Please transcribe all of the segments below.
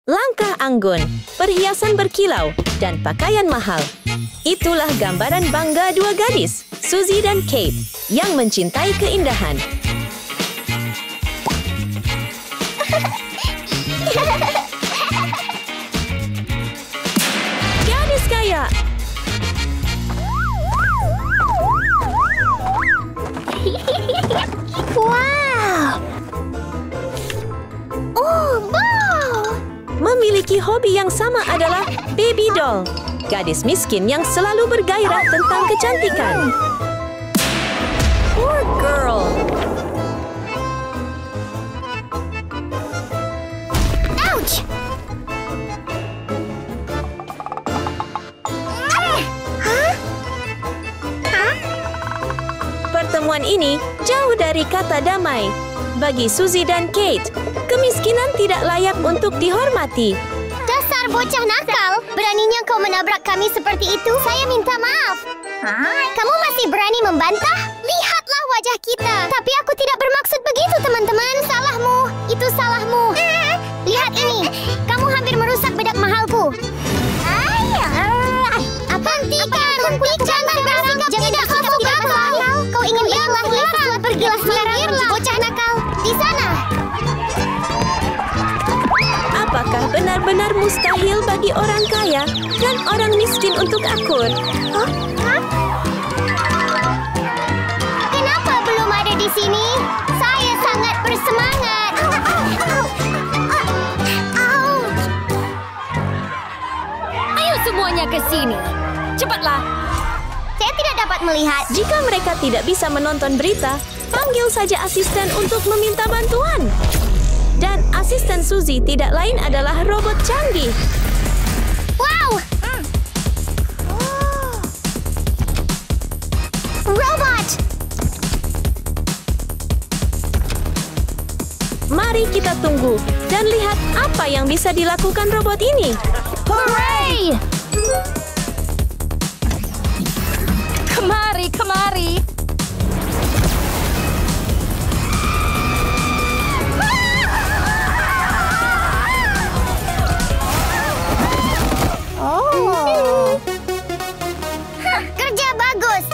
Langkah anggun, perhiasan berkilau, dan pakaian mahal. Itulah gambaran bangga dua gadis, Suzy dan Kate, yang mencintai keindahan. Gadis kaya. Wow! Oh, wow! Memiliki hobi yang sama adalah baby doll. Gadis miskin yang selalu bergairah tentang kecantikan. Poor girl. Ouch! Pertemuan ini jauh dari kata damai. Bagi Suzy dan Kate, kemiskinan tidak layak untuk dihormati. Dasar bocah nakal! Beraninya kau menabrak kami seperti itu? Saya minta maaf. Kamu masih berani membantah? Lihatlah wajah kita. Tapi aku tidak bermaksud begitu, teman-teman. Salahmu. Itu salahmu. Lihat ini. Kamu hampir merusak bedak mahalku. Hentikan! Jangan bersikap tidak akal. Kau ingin ikhlas, pergilah sekarang, bocah nakal. Di sana. Apakah benar-benar mustahil bagi orang kaya dan orang miskin untuk akur? Kenapa belum ada di sini? Saya sangat bersemangat. Ayo semuanya ke sini. Cepatlah. Saya tidak dapat melihat. Jika mereka tidak bisa menonton berita, panggil saja asisten untuk meminta bantuan. Dan asisten Suzy tidak lain adalah robot canggih. Wow! Robot! Mari kita tunggu dan lihat apa yang bisa dilakukan robot ini. Hooray! Kemari, kemari. Oh. Kerja bagus.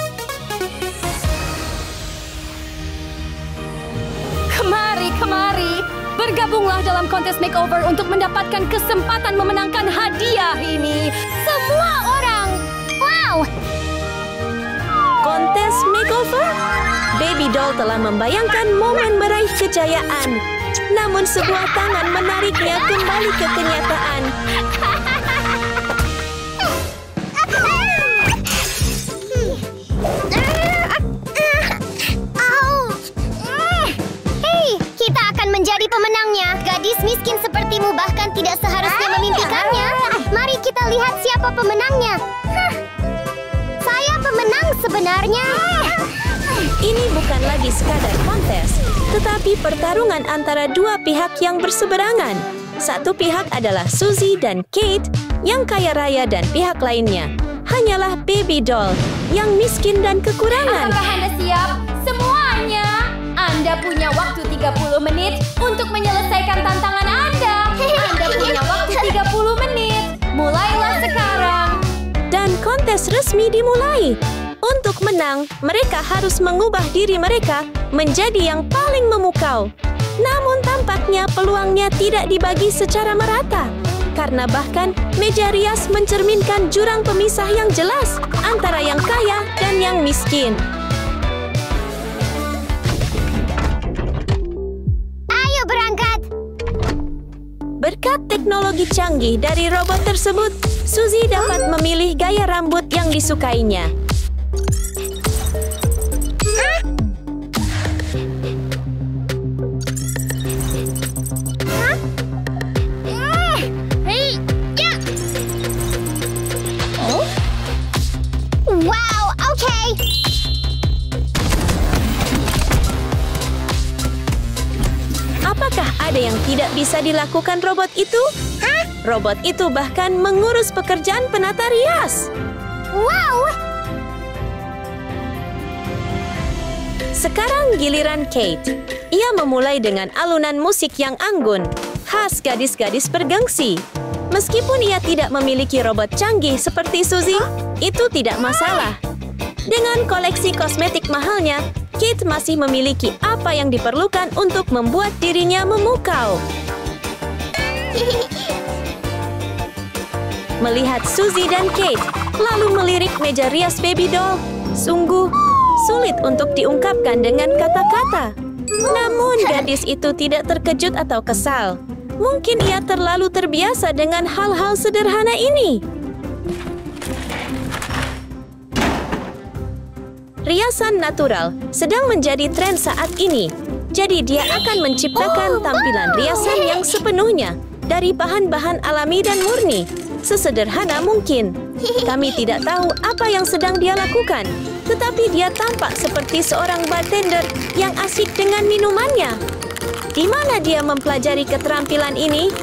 Kemari, kemari. Bergabunglah dalam kontes makeover untuk mendapatkan kesempatan memenangkan hadiah ini. Semua orang. Wow! Kontes makeover? Baby doll telah membayangkan momen meraih kejayaan. Namun sebuah tangan menariknya kembali ke kenyataan. Hei, kita akan menjadi pemenangnya. Gadis miskin sepertimu bahkan tidak seharusnya memimpikannya. Mari kita lihat siapa pemenangnya. Saya pemenang sebenarnya. Ini bukan lagi sekadar kontes, tetapi pertarungan antara dua pihak yang berseberangan. Satu pihak adalah Suzy dan Kate yang kaya raya dan pihak lainnya hanyalah baby doll yang miskin dan kekurangan. Apakah Anda siap? Semuanya. Anda punya waktu 30 menit untuk menyelesaikan tantangan Anda. Anda punya waktu 30 menit. Mulailah sekarang. Dan kontes resmi dimulai. Untuk menang, mereka harus mengubah diri mereka menjadi yang paling memukau. Namun tampaknya peluangnya tidak dibagi secara merata. Karena bahkan meja rias mencerminkan jurang pemisah yang jelas antara yang kaya dan yang miskin. Ayo berangkat. Berkat teknologi canggih dari robot tersebut, Suzy dapat memilih gaya rambut yang disukainya. Wow, okay. Apakah ada yang tidak bisa dilakukan robot itu? Robot itu bahkan mengurus pekerjaan penata rias. Wow. Sekarang giliran Kate. Ia memulai dengan alunan musik yang anggun. khas gadis-gadis bergengsi. Meskipun ia tidak memiliki robot canggih seperti Suzy, itu tidak masalah. Dengan koleksi kosmetik mahalnya, Kate masih memiliki apa yang diperlukan untuk membuat dirinya memukau. Melihat Suzy dan Kate, lalu melirik meja rias baby doll, sungguh sulit untuk diungkapkan dengan kata-kata. Namun gadis itu tidak terkejut atau kesal. Mungkin ia terlalu terbiasa dengan hal-hal sederhana ini. Riasan natural sedang menjadi tren saat ini. Jadi dia akan menciptakan tampilan riasan yang sepenuhnya dari bahan-bahan alami dan murni. Sesederhana mungkin. Kami tidak tahu apa yang sedang dia lakukan. Tetapi dia tampak seperti seorang bartender yang asik dengan minumannya. Di mana dia mempelajari keterampilan ini?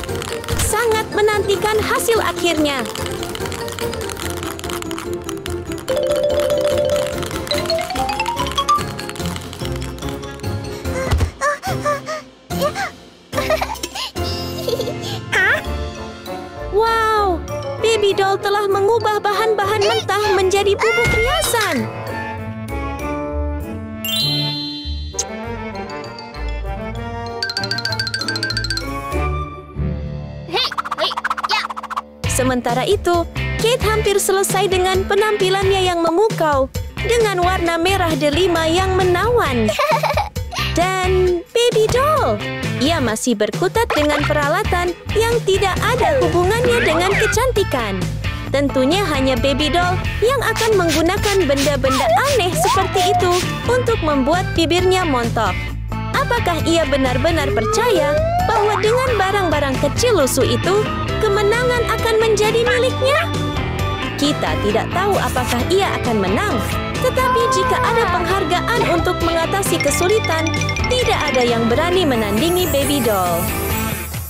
Sangat menantikan hasil akhirnya. Wow, baby doll telah mengubah bahan-bahan mentah menjadi bubuk riasan. Sementara itu, Kate hampir selesai dengan penampilannya yang memukau dengan warna merah delima yang menawan. Dan baby doll, ia masih berkutat dengan peralatan yang tidak ada hubungannya dengan kecantikan. Tentunya hanya baby doll yang akan menggunakan benda-benda aneh seperti itu untuk membuat bibirnya montok. Apakah ia benar-benar percaya bahwa dengan barang-barang kecil lusuh itu, kemenangan akan menjadi miliknya? Kita tidak tahu apakah ia akan menang. Tetapi jika ada penghargaan untuk mengatasi kesulitan, tidak ada yang berani menandingi baby doll.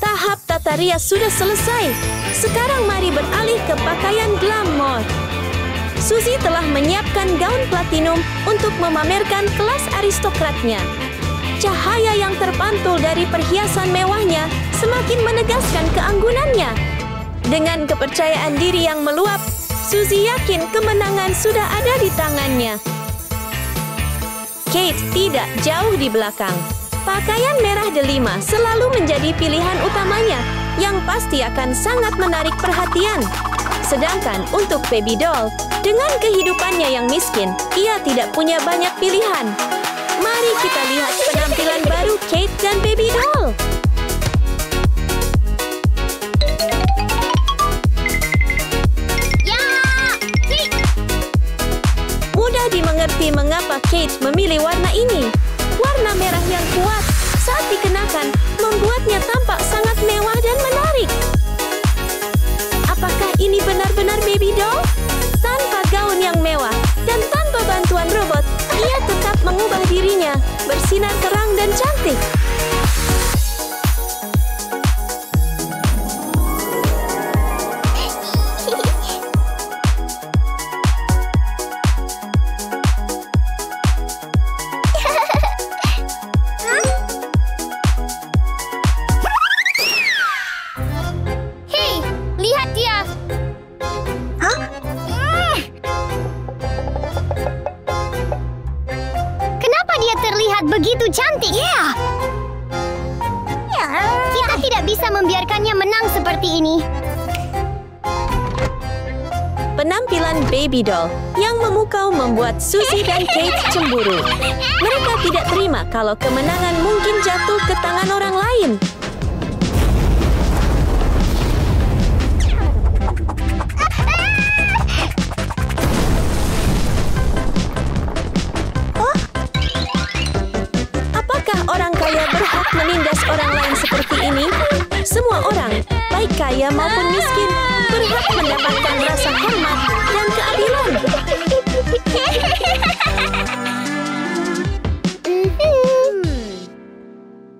Tahap tata rias sudah selesai. Sekarang mari beralih ke pakaian glam mode. Suzy telah menyiapkan gaun platinum untuk memamerkan kelas aristokratnya. Cahaya yang terpantul dari perhiasan mewahnya semakin menegaskan keanggunannya. Dengan kepercayaan diri yang meluap, Suzy yakin kemenangan sudah ada di tangannya. Kate tidak jauh di belakang. Pakaian merah delima selalu menjadi pilihan utamanya, yang pasti akan sangat menarik perhatian. Sedangkan untuk baby doll, dengan kehidupannya yang miskin, ia tidak punya banyak pilihan. Mari kita lihat penampilan baru Kate dan baby doll. Mudah dimengerti mengapa Kate memilih warna ini. Warna merah yang kuat saat dikenakan membuatnya tampak sangat mewah dan menarik. Apakah ini benar-benar baby doll? Tanpa gaun yang mewah dan tanpa bantuan robot, ia tetap mengubah dirinya bersinar terang dan cantik. Begitu cantik. Kita tidak bisa membiarkannya menang seperti ini. Penampilan baby doll yang memukau membuat Suzy dan Kate cemburu. Mereka tidak terima kalau kemenangan mungkin jatuh ke tangan orang lain. Orang kaya berhak menindas orang lain seperti ini. Semua orang, baik kaya maupun miskin, berhak mendapatkan rasa hormat dan keadilan.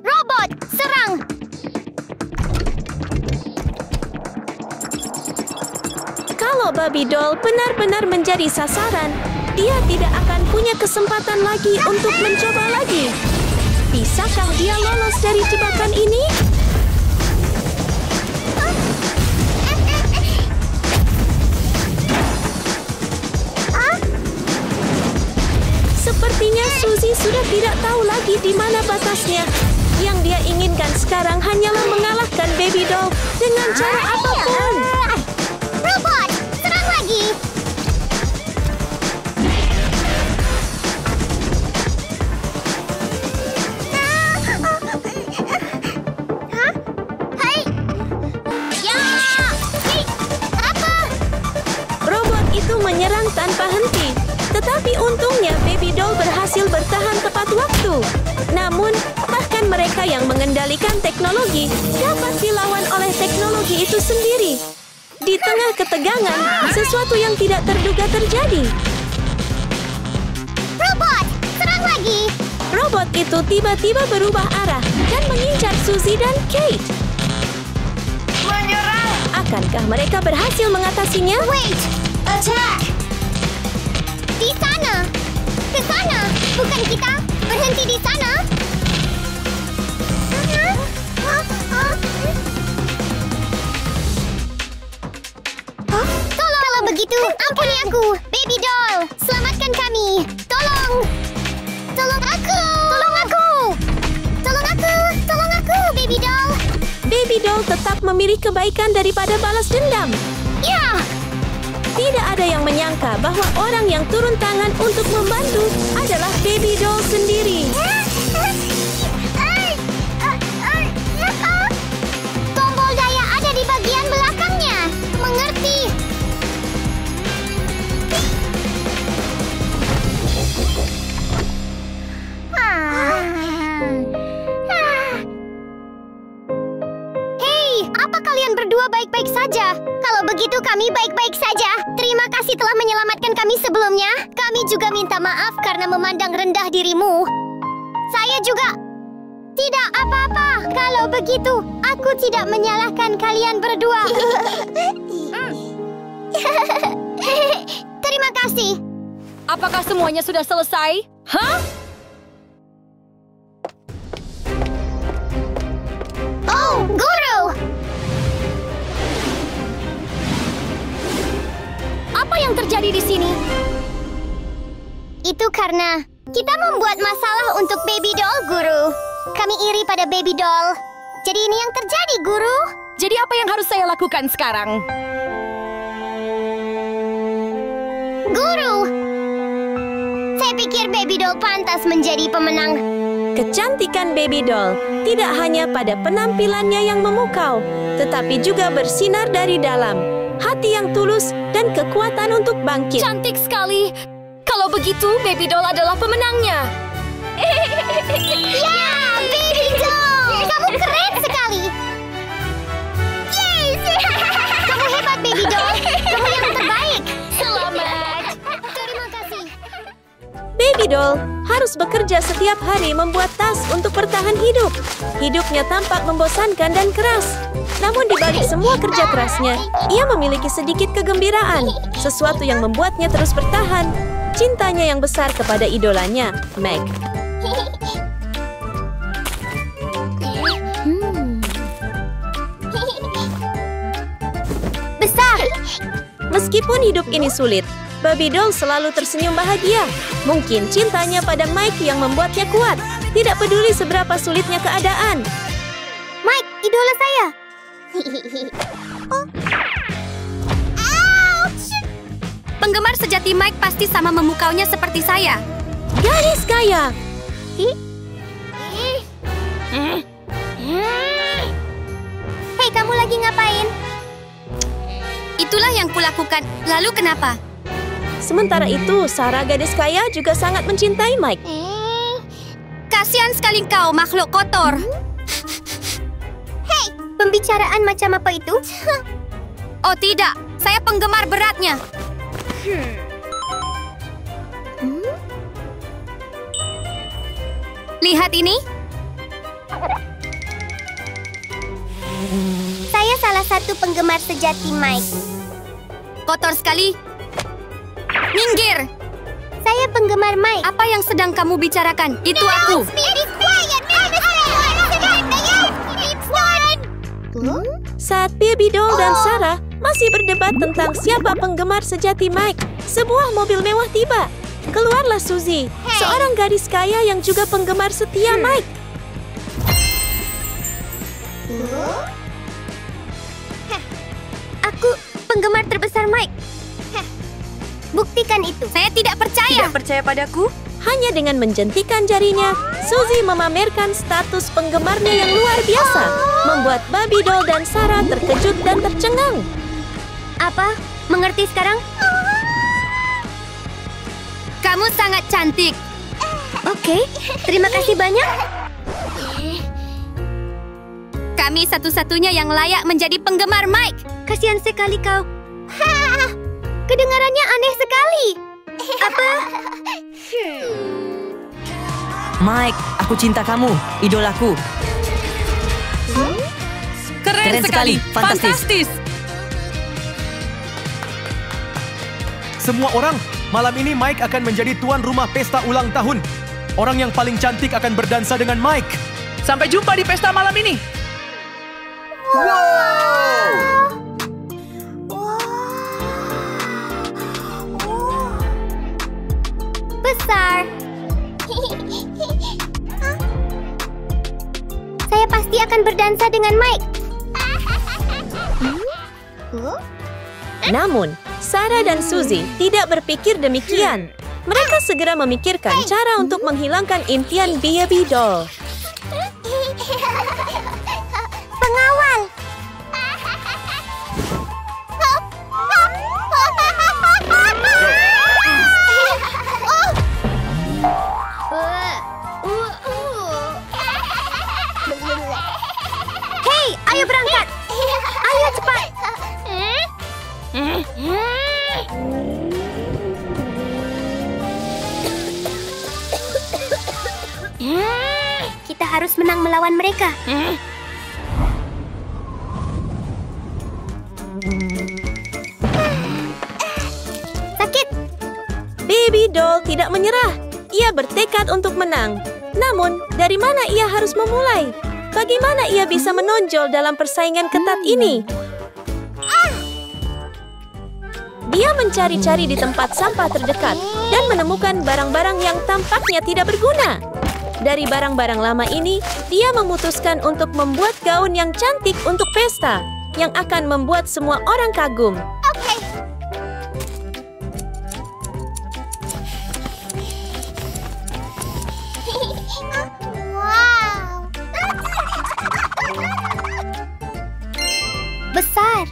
Robot, serang! Kalau baby doll benar-benar menjadi sasaran, dia tidak akan punya kesempatan lagi untuk mencoba lagi. Bisakah dia lolos dari jebakan ini? ini sudah tidak tahu lagi di mana batasnya. Yang dia inginkan sekarang hanyalah mengalahkan Baby Doll dengan cara apapun. Robot, serang lagi! Hah? Hai! Ya! Hei! Apa? Robot itu menyerang tanpa henti. Tetapi untungnya Baby Doll berhasil bertahan tepat waktu. Namun, bahkan mereka yang mengendalikan teknologi dapat dilawan oleh teknologi itu sendiri. Di tengah ketegangan, sesuatu yang tidak terduga terjadi. Robot, serang lagi! Robot itu tiba-tiba berubah arah dan mengincar Suzy dan Kate. Menyerang! Akankah mereka berhasil mengatasinya? Wait! Attack! Di sana! Ke sana! Bukan kita! Berhenti di sana! Tolong! Kalau begitu, ampuni aku! Baby Doll! Selamatkan kami! Tolong! Tolong aku! Tolong aku! Tolong aku! Tolong aku, Baby Doll! Baby Doll tetap memilih kebaikan daripada balas dendam. Ya! Tidak ada yang menyangka bahwa orang yang turun tangan untuk membantu adalah Baby Doll sendiri. Tombol daya ada di bagian belakangnya. Mengerti? Hei, apa kalian berdua baik-baik saja? Kalau begitu kami baik-baik saja. Terima kasih telah menyelamatkan kami sebelumnya. Kami juga minta maaf karena memandang rendah dirimu. Saya juga tidak apa-apa. Kalau begitu, aku tidak menyalahkan kalian berdua. Terima kasih. Apakah semuanya sudah selesai? Hah? Oh, Guru! Apa yang terjadi di sini? Itu karena kita membuat masalah untuk Baby Doll, Guru. Kami iri pada Baby Doll. Jadi ini yang terjadi, Guru. Jadi apa yang harus saya lakukan sekarang? Guru! Saya pikir Baby Doll pantas menjadi pemenang. Kecantikan Baby Doll tidak hanya pada penampilannya yang memukau, tetapi juga bersinar dari dalam. Hati yang tulus dan kekuatan untuk bangkit. Cantik sekali. Kalau begitu, Baby Doll adalah pemenangnya. Ya, Baby Doll! Kamu keren sekali. Yes! Kamu hebat, Baby Doll. Kamu yang terbaik. Selamat. Terima kasih. Baby Doll harus bekerja setiap hari membuat tas untuk bertahan hidup. Hidupnya tampak membosankan dan keras. Namun di balik semua kerja kerasnya, ia memiliki sedikit kegembiraan, sesuatu yang membuatnya terus bertahan. Cintanya yang besar kepada idolanya, Meg. Besar. Meskipun hidup ini sulit, Baby Doll selalu tersenyum bahagia. Mungkin cintanya pada Mike yang membuatnya kuat. Tidak peduli seberapa sulitnya keadaan. Mike, idola saya. Ouch! Penggemar sejati Mike pasti sama memukaunya seperti saya. Gadis kaya. Hei, kamu lagi ngapain? Itulah yang kulakukan. Lalu kenapa? Sementara itu, Sarah gadis kaya juga sangat mencintai Mike. Kasihan sekali kau, makhluk kotor. Hei, pembicaraan macam apa itu? Oh tidak, saya penggemar beratnya. Lihat ini. Saya salah satu penggemar sejati Mike. Kotor sekali. Minggir. Saya penggemar Mike. Apa yang sedang kamu bicarakan? Itu aku. Be quiet, Saat Baby Doll dan Sarah masih berdebat tentang siapa penggemar sejati Mike, sebuah mobil mewah tiba. Keluarlah Suzy, seorang gadis kaya yang juga penggemar setia Mike. Aku penggemar terbesar Mike. Buktikan itu. Saya tidak percaya. Tidak percaya padaku? Hanya dengan menjentikan jarinya, Suzy memamerkan status penggemarnya yang luar biasa, membuat Barbie doll dan Sarah terkejut dan tercengang. Apa? Mengerti sekarang? Kamu sangat cantik. Oke, terima kasih banyak. Kami satu-satunya yang layak menjadi penggemar Mike. Kasihan sekali kau. Kedengarannya aneh sekali. Apa? Mike, aku cinta kamu, idolaku. Keren sekali. Fantastis. Semua orang, malam ini Mike akan menjadi tuan rumah pesta ulang tahun. Orang yang paling cantik akan berdansa dengan Mike. Sampai jumpa di pesta malam ini. Besar. Saya pasti akan berdansa dengan Mike. Namun, Sarah dan Suzy tidak berpikir demikian. Mereka segera memikirkan cara untuk menghilangkan impian Barbie doll. Pengawal. Hei, ayo berangkat. Ayo cepat. Kita harus menang melawan mereka. Sakit. Barbie doll tidak menyerah. Ia bertekad untuk menang. Namun, dari mana ia harus memulai? Bagaimana ia bisa menonjol dalam persaingan ketat ini? Dia mencari-cari di tempat sampah terdekat dan menemukan barang-barang yang tampaknya tidak berguna. Dari barang-barang lama ini, dia memutuskan untuk membuat gaun yang cantik untuk pesta, yang akan membuat semua orang kagum. Wow. Besar.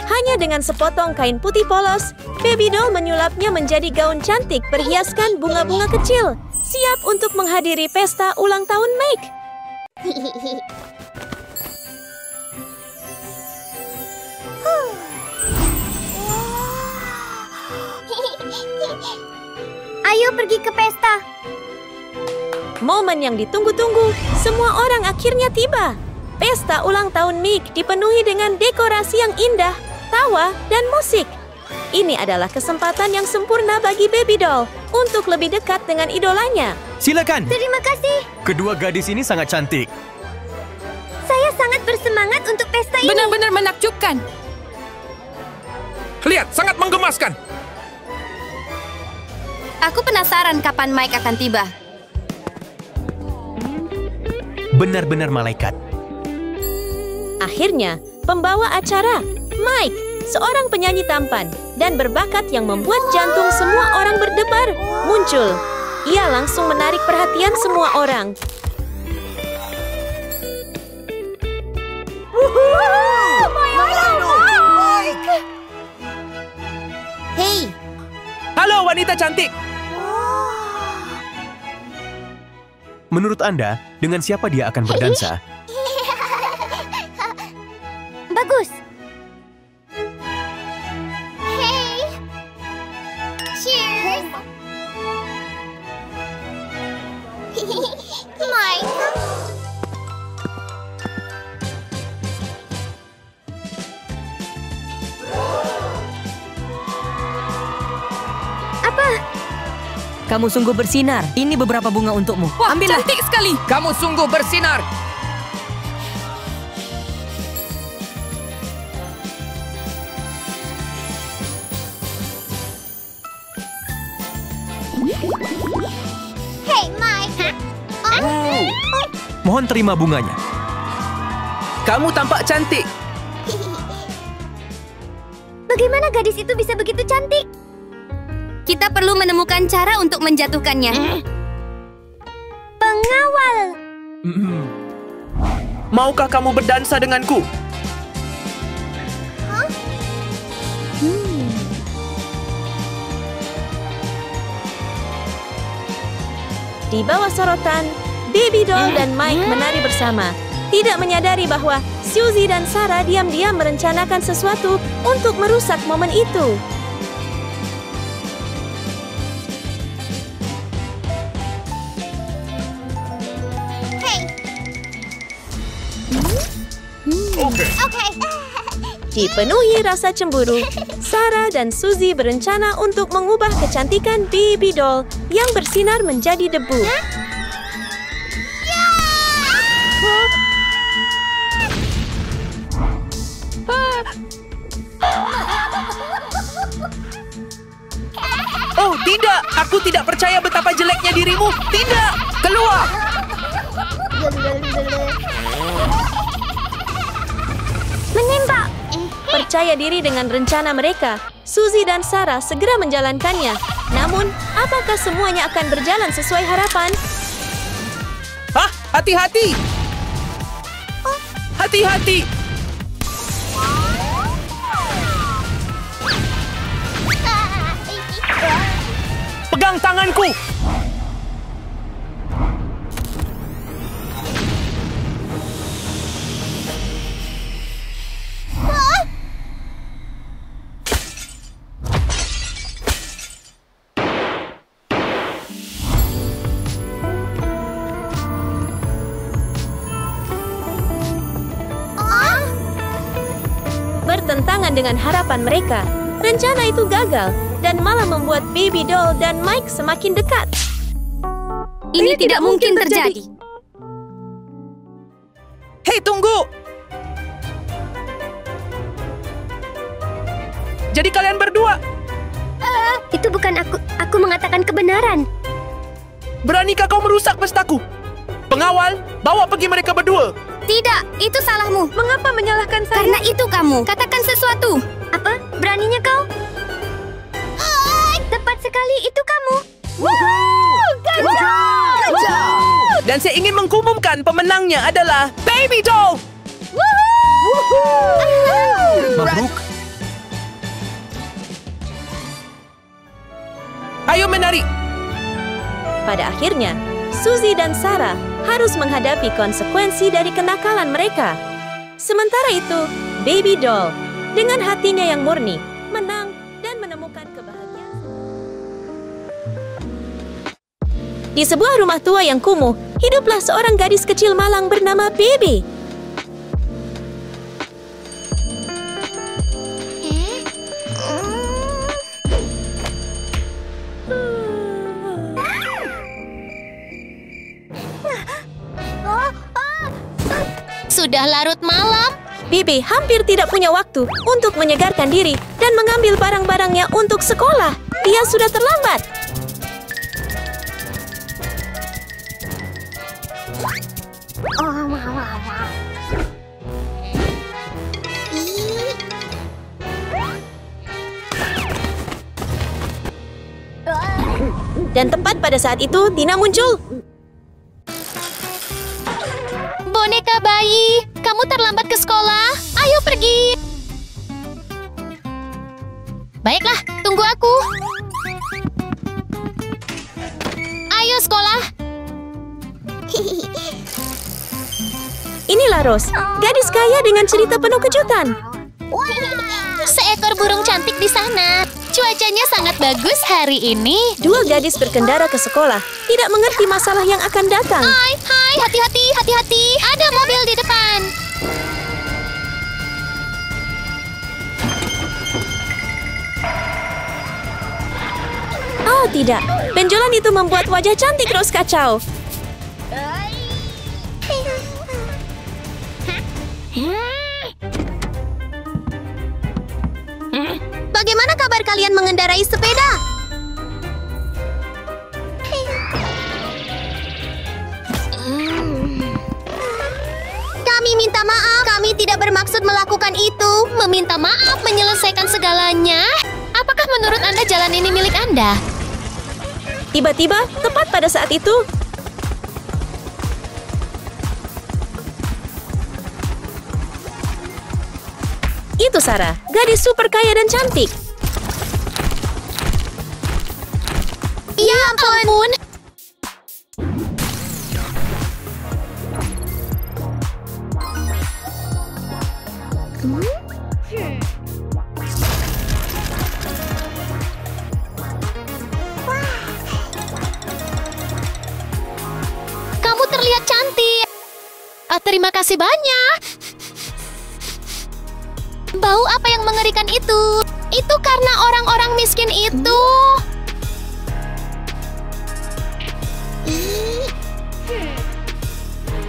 Hanya dengan sepotong kain putih polos, Barbie doll menyulapnya menjadi gaun cantik berhiaskan bunga-bunga kecil, siap untuk menghadiri pesta ulang tahun Mike. Ayo pergi ke pesta. Momen yang ditunggu-tunggu, semua orang akhirnya tiba. Pesta ulang tahun Mike dipenuhi dengan dekorasi yang indah, tawa, dan musik. Ini adalah kesempatan yang sempurna bagi Barbie doll untuk lebih dekat dengan idolanya. Silakan. Terima kasih. Kedua gadis ini sangat cantik. Saya sangat bersemangat untuk pesta ini. Benar-benar menakjubkan. Lihat, sangat menggemaskan. Aku penasaran kapan Mike akan tiba. Benar-benar malaikat. Akhirnya, pembawa acara, Mike, seorang penyanyi tampan dan berbakat yang membuat jantung semua orang berdebar, muncul. Ia langsung menarik perhatian semua orang. Hei, Halo wanita cantik. Menurut Anda, dengan siapa dia akan berdansa? bagus. Hey. Cheers. Mike. Apa? Kamu sungguh bersinar. Ini beberapa bunga untukmu. Wah, Ambillah. cantik sekali. Kamu sungguh bersinar. Hey, Mike. Mohon terima bunganya. Kamu tampak cantik. Bagaimana gadis itu bisa begitu cantik? Kita perlu menemukan cara untuk menjatuhkannya. Pengawal. Maukah kamu berdansa denganku? Di bawah sorotan, Baby Doll dan Mike menari bersama, tidak menyadari bahwa Suzy dan Sarah diam-diam merencanakan sesuatu untuk merusak momen itu. Oke. Dipenuhi rasa cemburu, Sarah dan Suzy berencana untuk mengubah kecantikan Baby Doll yang bersinar menjadi debu. Oh, tidak! Aku tidak percaya betapa jeleknya dirimu. Tidak! Keluar! Menembak. Percaya diri dengan rencana mereka, Suzy dan Sarah segera menjalankannya. Namun, apakah semuanya akan berjalan sesuai harapan? Hah? Hati-hati! Hati-hati! Pegang tanganku! Bertentangan dengan harapan mereka, rencana itu gagal dan malah membuat Baby Doll dan Mike semakin dekat. Ini tidak mungkin terjadi. Hei, tunggu! Jadi kalian berdua, Itu bukan aku. Aku mengatakan kebenaran. beranikah kau merusak pestaku? Pengawal, bawa pergi mereka berdua. Tidak, itu salahmu. Mengapa menyalahkan saya? Karena itu kamu. Katakan sesuatu. Apa? Beraninya kau? Tepat sekali, itu kamu. Dan saya ingin mengumumkan pemenangnya adalah Baby Doll. Mabruk. Ayo menari. Pada akhirnya, Suzy dan Sarah harus menghadapi konsekuensi dari kenakalan mereka. Sementara itu, Baby Doll dengan hatinya yang murni menang dan menemukan kebahagiaan. Di sebuah rumah tua yang kumuh, hiduplah seorang gadis kecil malang bernama Baby. Sudah larut malam. Bibi hampir tidak punya waktu untuk menyegarkan diri dan mengambil barang-barangnya untuk sekolah. Dia sudah terlambat. Dan tepat pada saat itu, Tina muncul. Boneka bayi, kamu terlambat ke sekolah. Ayo pergi. Baiklah, tunggu aku. Ayo sekolah. Inilah Rose, gadis kaya dengan cerita penuh kejutan. Seekor burung cantik di sana. Cuacanya sangat bagus hari ini. Dua gadis berkendara ke sekolah, tidak mengerti masalah yang akan datang. Hai, hati-hati, hati-hati. Ada mobil di depan. Oh tidak, benjolan itu membuat wajah cantik Rose kacau. Bagaimana kabar kalian mengendarai sepeda? Kami minta maaf. Kami tidak bermaksud melakukan itu. Meminta maaf menyelesaikan segalanya? Apakah menurut Anda jalan ini milik Anda? Tiba-tiba, tepat pada saat itu, itu Sarah, gadis super kaya dan cantik. Ya ampun! Kamu terlihat cantik. Terima kasih banyak. Bau apa yang mengerikan itu? Itu karena orang-orang miskin itu.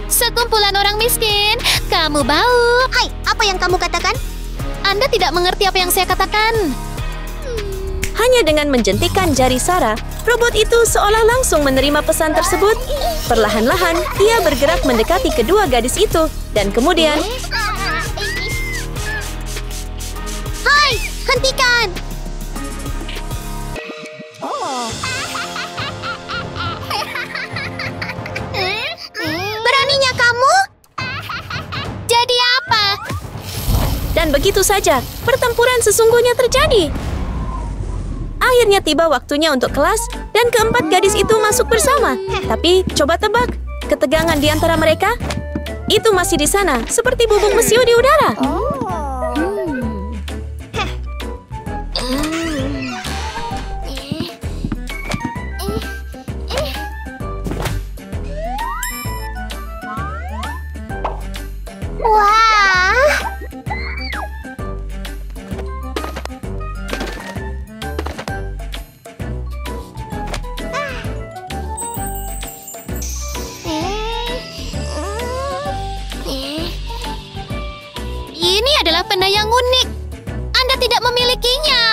Sekumpulan orang miskin. Kamu bau. Hai, apa yang kamu katakan? Anda tidak mengerti apa yang saya katakan. Hanya dengan menjentikkan jari Sarah, robot itu seolah langsung menerima pesan tersebut. Perlahan-lahan, ia bergerak mendekati kedua gadis itu. Dan kemudian, Hai, hentikan! Beraninya kamu? Jadi apa? dan begitu saja, pertempuran sesungguhnya terjadi. Akhirnya tiba waktunya untuk kelas, dan keempat gadis itu masuk bersama. Tapi, coba tebak, ketegangan di antara mereka? Itu masih di sana, seperti bubuk mesiu di udara. Wah! Ini adalah benda yang unik. Anda tidak memilikinya.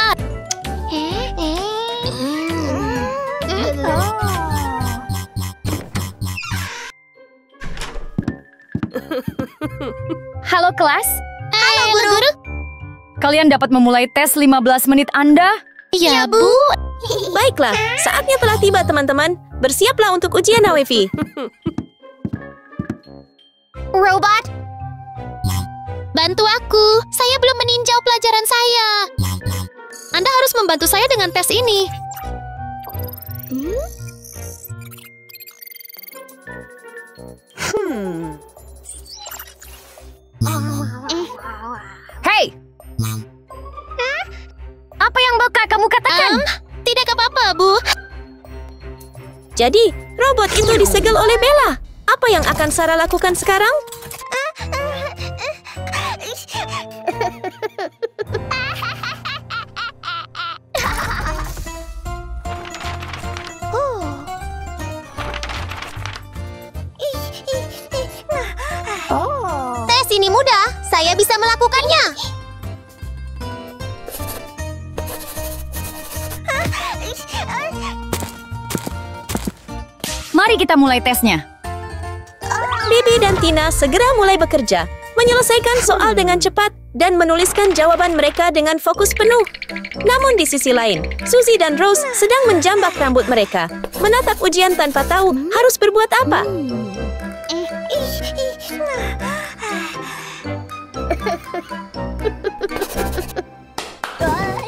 Halo kelas, Halo, guru. kalian dapat memulai tes 15 menit Anda? Ya, Bu. Baiklah, saatnya telah tiba teman-teman. Bersiaplah untuk ujian HWV. Robot, Bantu aku. Saya belum meninjau pelajaran saya. Anda harus membantu saya dengan tes ini. Hei! Apa yang bakal kamu katakan? Tidak apa-apa, Bu. Jadi, robot itu disegel oleh Bella. Apa yang akan Sarah lakukan sekarang? tes ini mudah. Saya bisa melakukannya. Mari kita mulai tesnya. Bibi dan Tina segera mulai bekerja, menyelesaikan soal dengan cepat dan menuliskan jawaban mereka dengan fokus penuh. Namun di sisi lain, Suzy dan Rose sedang menjambak rambut mereka, menatap ujian tanpa tahu harus berbuat apa.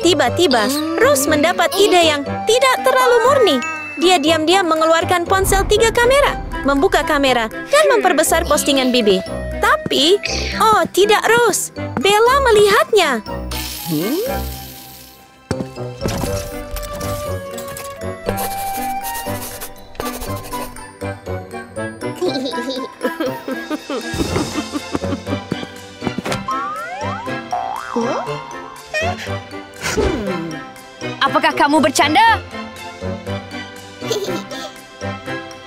Tiba-tiba, Rose mendapat ide yang tidak terlalu murni. Dia diam-diam mengeluarkan ponsel 3 kamera, membuka kamera, dan memperbesar postingan Bibi. Tapi, oh tidak Rose, Bella melihatnya. Apakah kamu bercanda?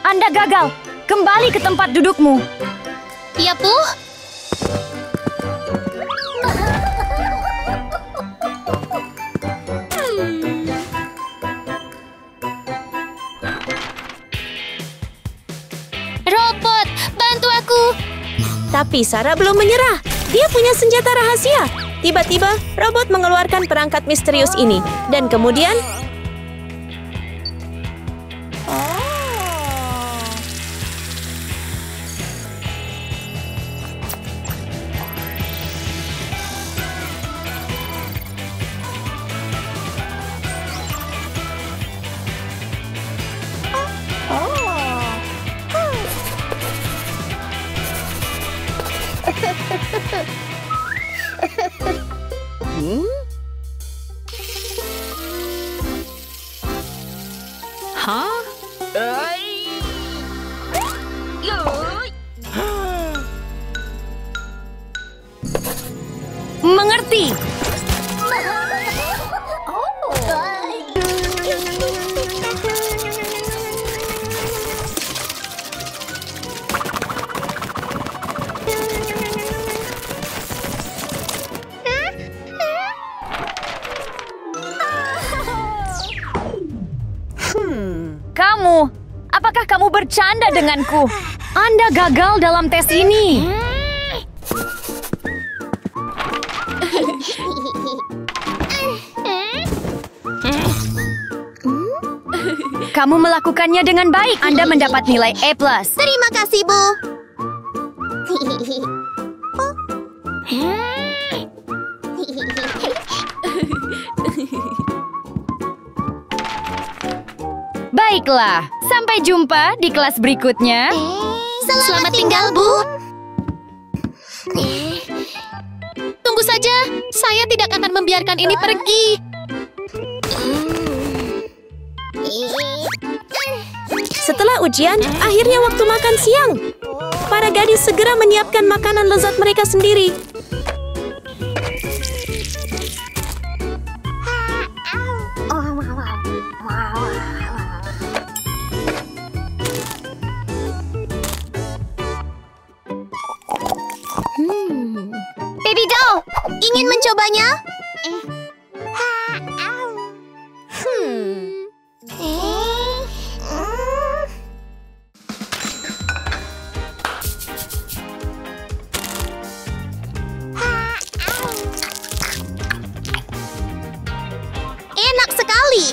Anda gagal. Kembali ke tempat dudukmu. Ya, Bu. Robot, bantu aku. Tapi Sarah belum menyerah. Dia punya senjata rahasia. Tiba-tiba, robot mengeluarkan perangkat misterius ini. Dan kemudian... Mengerti. Kamu, apakah kamu bercanda denganku? Anda gagal dalam tes ini. Kamu melakukannya dengan baik. Anda mendapat nilai A+. Terima kasih, Bu. Baiklah, sampai jumpa di kelas berikutnya. Selamat tinggal, Bu. Tunggu saja, saya tidak akan membiarkan ini pergi. Setelah ujian, akhirnya waktu makan siang. Para gadis segera menyiapkan makanan lezat mereka sendiri. Baby doll, ingin mencobanya? Enak sekali.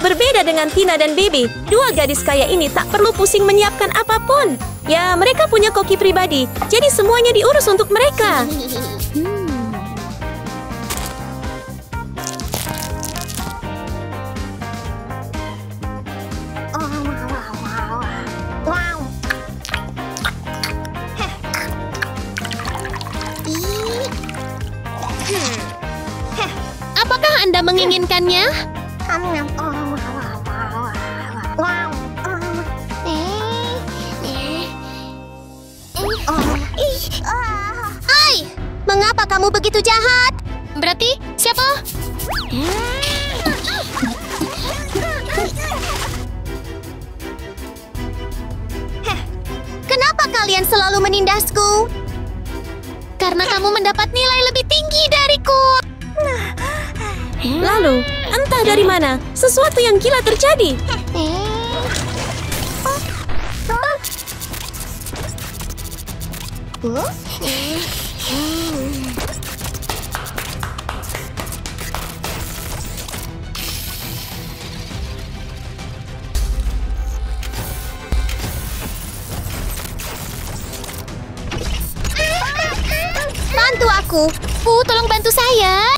Berbeda dengan Tina dan Baby, dua gadis kaya ini tak perlu pusing menyiapkan apapun. Ya, mereka punya koki pribadi, jadi semuanya diurus untuk mereka. Apakah Anda menginginkannya? Hai, mengapa kamu begitu jahat? Berarti siapa? Kenapa kalian selalu menindasku? Karena kamu mendapat nilai lebih tinggi dariku. Lalu, entah dari mana, sesuatu yang gila terjadi. Bantu aku. Tolong bantu saya.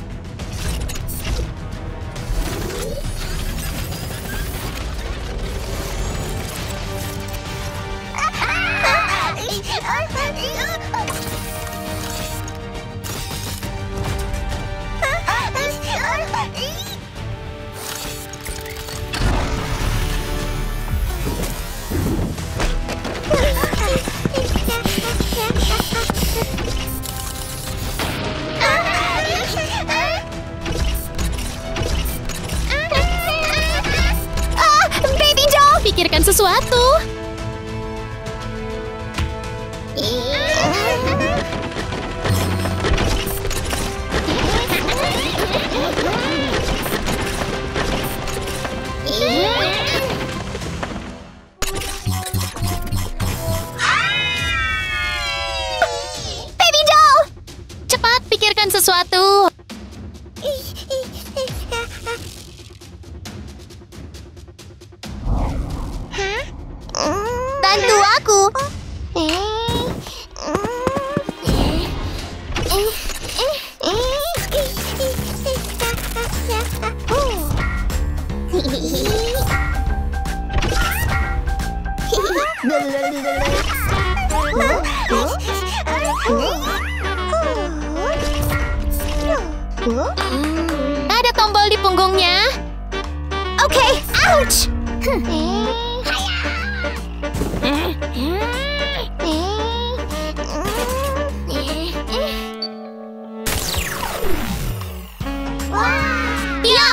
Baby doll, Pikirkan sesuatu. pikirkan sesuatu. Bantu aku. Ada tombol di punggungnya. Oke, ouch. Ya,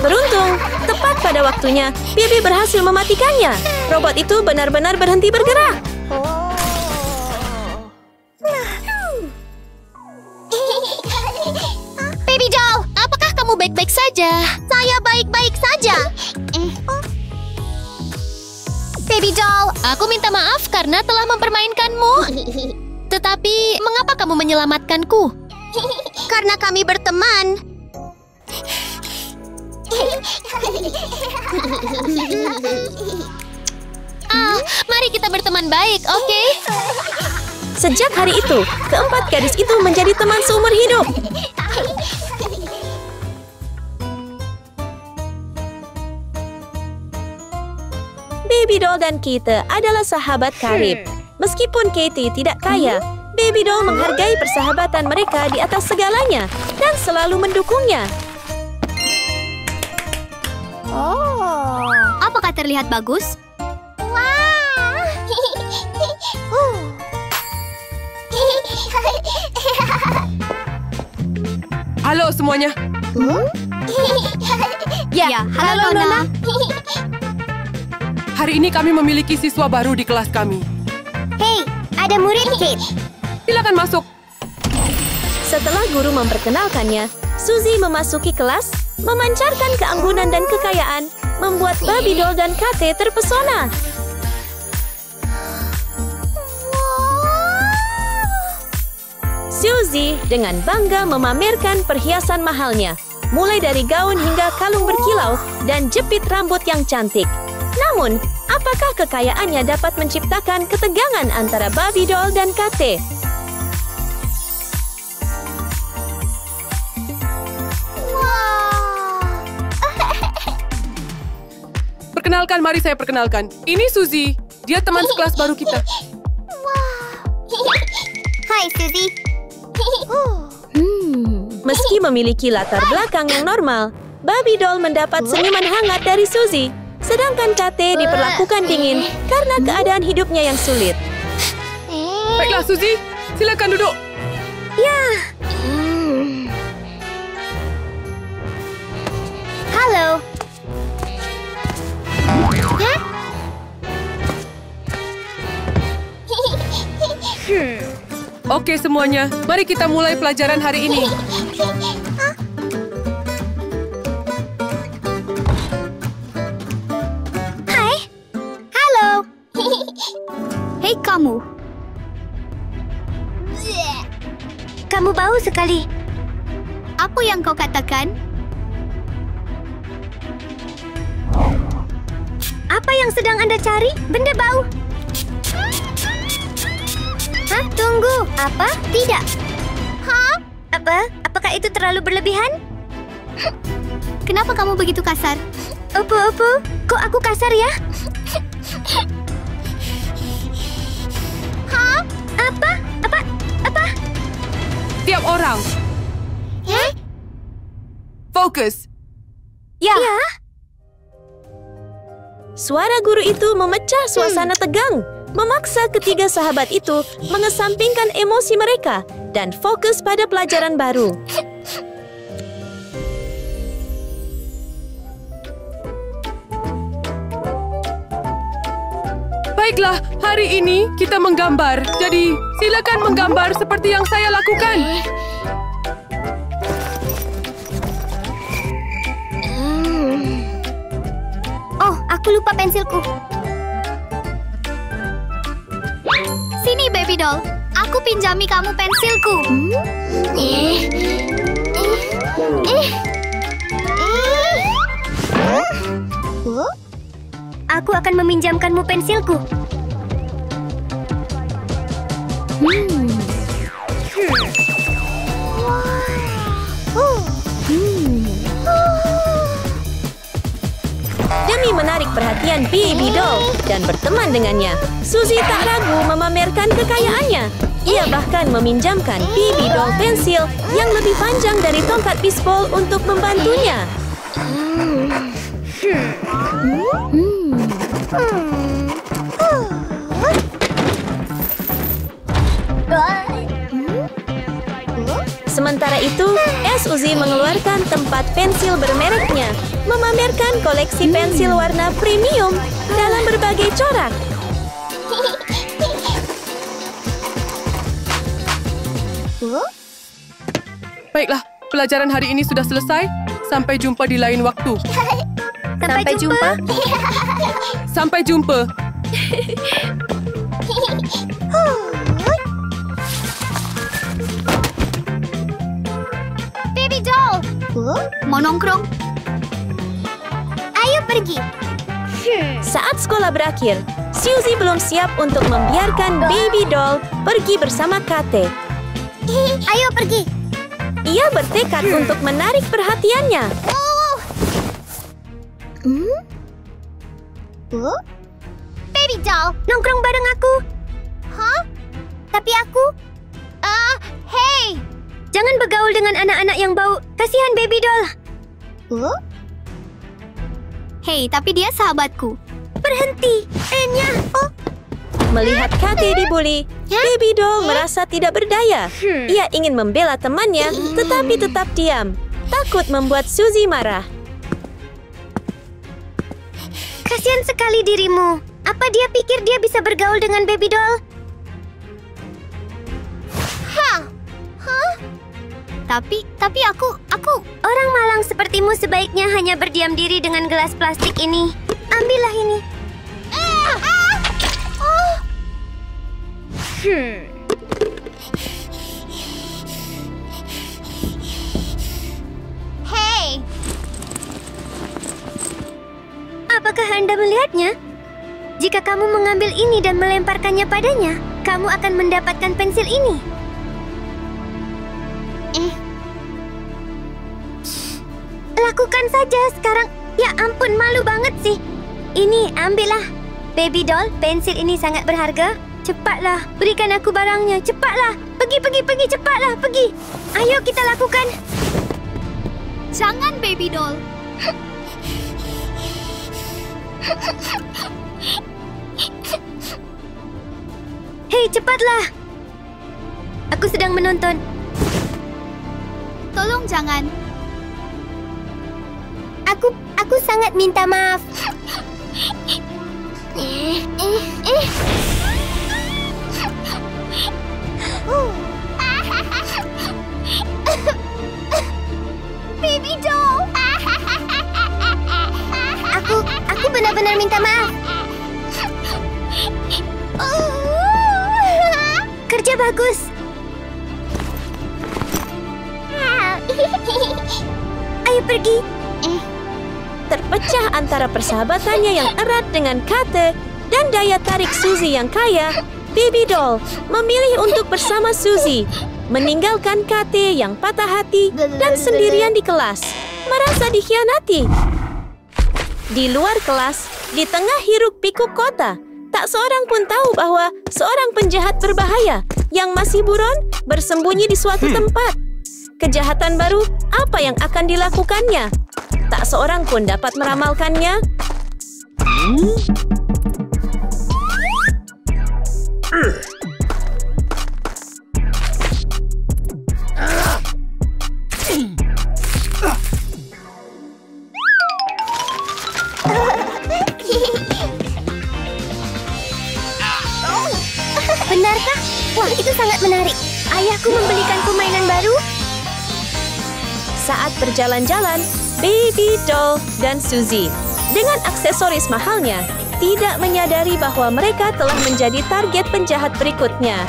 Beruntung, tepat pada waktunya, Bibi berhasil mematikannya. Robot itu benar-benar berhenti bergerak. Baby doll, apakah kamu baik-baik saja? saya baik-baik saja. Baby doll, Aku minta maaf karena telah mempermainkanmu. Tetapi, mengapa kamu menyelamatkanku? karena kami berteman. Mari kita berteman baik, oke? Sejak hari itu, keempat gadis itu menjadi teman seumur hidup. Baby Doll dan Kate adalah sahabat karib. Meskipun Katie tidak kaya, Baby Doll menghargai persahabatan mereka di atas segalanya dan selalu mendukungnya. Apakah terlihat bagus? Halo semuanya. Ya, halo Nona. Hari ini kami memiliki siswa baru di kelas kami. Hei, ada murid Kate. Silakan masuk. Setelah guru memperkenalkannya, Suzy memasuki kelas, memancarkan keanggunan dan kekayaan, membuat Baby Doll dan Kate terpesona. Suzy dengan bangga memamerkan perhiasan mahalnya, mulai dari gaun hingga kalung berkilau dan jepit rambut yang cantik. Namun, apakah kekayaannya dapat menciptakan ketegangan antara Baby Doll dan Kate? Perkenalkan, mari saya perkenalkan. Ini Suzy. Dia teman sekelas baru kita. Hai Suzy. Meski memiliki latar belakang yang normal, Baby Doll mendapat senyuman hangat dari Suzy, sedangkan Kate diperlakukan dingin karena keadaan hidupnya yang sulit. Baiklah Suzy, silakan duduk. Halo. Oke semuanya, mari kita mulai pelajaran hari ini. Hai. Halo. Hei kamu. Kamu bau sekali. Apa yang kau katakan? Apa yang sedang Anda cari? Benda bau. Hah? Tunggu. Apa? Tidak. Hah? Apa? Apakah itu terlalu berlebihan? Kenapa kamu begitu kasar? Apa? Kok aku kasar ya? Hah? Apa? Tiap orang, fokus. Ya. Suara guru itu memecah suasana tegang, memaksa ketiga sahabat itu mengesampingkan emosi mereka dan fokus pada pelajaran baru. Baiklah, hari ini kita menggambar. Jadi, silakan menggambar seperti yang saya lakukan. Oh, aku lupa pensilku. Sini, Baby Doll. Aku pinjami kamu pensilku. Aku akan meminjamkanmu pensilku. Demi menarik perhatian Baby Doll dan berteman dengannya, Suzy tak ragu memamerkan kekayaannya. Ia bahkan meminjamkan Baby Doll pensil yang lebih panjang dari tongkat bisbol untuk membantunya. Sementara itu, Suzy mengeluarkan tempat pensil bermereknya, memamerkan koleksi pensil warna premium dalam berbagai corak. Baiklah, pelajaran hari ini sudah selesai. Sampai jumpa di lain waktu. Sampai jumpa. Sampai jumpa. Baby Doll. Mau nongkrong? Ayo pergi. Saat sekolah berakhir, Suzy belum siap untuk membiarkan Baby Doll pergi bersama Kate. Ayo pergi. Ia bertekad untuk menarik perhatiannya. Baby Doll, nongkrong bareng aku. Hah? Tapi aku? Hey! Jangan bergaul dengan anak-anak yang bau. Kasihan Baby Doll. Hey, tapi dia sahabatku. Berhenti, Enya. Melihat Kate dibuli, Baby Doll merasa tidak berdaya. Ia ingin membela temannya, tetapi tetap diam. Takut membuat Suzy marah. Kasihan sekali dirimu. Apa dia pikir dia bisa bergaul dengan Baby Doll? Tapi aku... Orang malang sepertimu sebaiknya hanya berdiam diri dengan gelas plastik ini. Ambillah ini. Hey! Apakah Anda melihatnya? Jika kamu mengambil ini dan melemparkannya padanya, kamu akan mendapatkan pensil ini. Lakukan saja sekarang. Ya ampun, malu banget sih. Ini, ambillah. Baby Doll, pensil ini sangat berharga. Cepatlah, berikan aku barangnya. Cepatlah. Pergi, cepatlah, pergi. Ayo kita lakukan. Jangan, Baby Doll. Hei, cepatlah. Aku sedang menonton. Tolong jangan. Aku sangat minta maaf. Baby Doll. Aku benar-benar minta maaf. Kerja bagus. Ayo pergi. Terpecah antara persahabatannya yang erat dengan Kate dan daya tarik Suzy yang kaya, Baby Doll memilih untuk bersama Suzy, meninggalkan Kate yang patah hati dan sendirian di kelas, merasa dikhianati. Di luar kelas, di tengah hiruk pikuk kota, tak seorang pun tahu bahwa seorang penjahat berbahaya yang masih buron bersembunyi di suatu tempat. Kejahatan baru, apa yang akan dilakukannya? Tak seorang pun dapat meramalkannya. Benarkah? Wah, itu sangat menarik. Ayahku membelikanku mainan baru. Saat berjalan-jalan, Baby Doll dan Suzy dengan aksesoris mahalnya tidak menyadari bahwa mereka telah menjadi target penjahat berikutnya.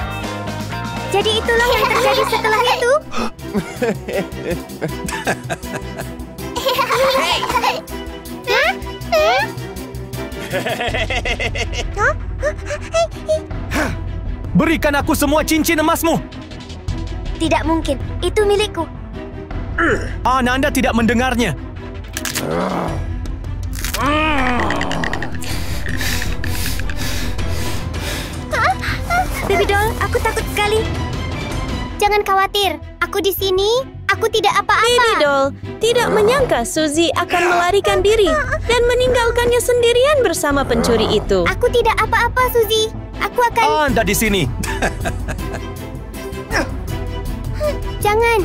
Jadi itulah yang terjadi setelah itu. Berikan aku semua cincin emasmu. Tidak mungkin. Itu milikku. Anda tidak mendengarnya. Baby doll, aku takut sekali. Jangan khawatir. Aku di sini. Aku tidak apa-apa. Baby doll tidak menyangka Suzy akan melarikan diri dan meninggalkannya sendirian bersama pencuri itu. Aku tidak apa-apa, Suzy. Aku akan... Anda di sini. Jangan.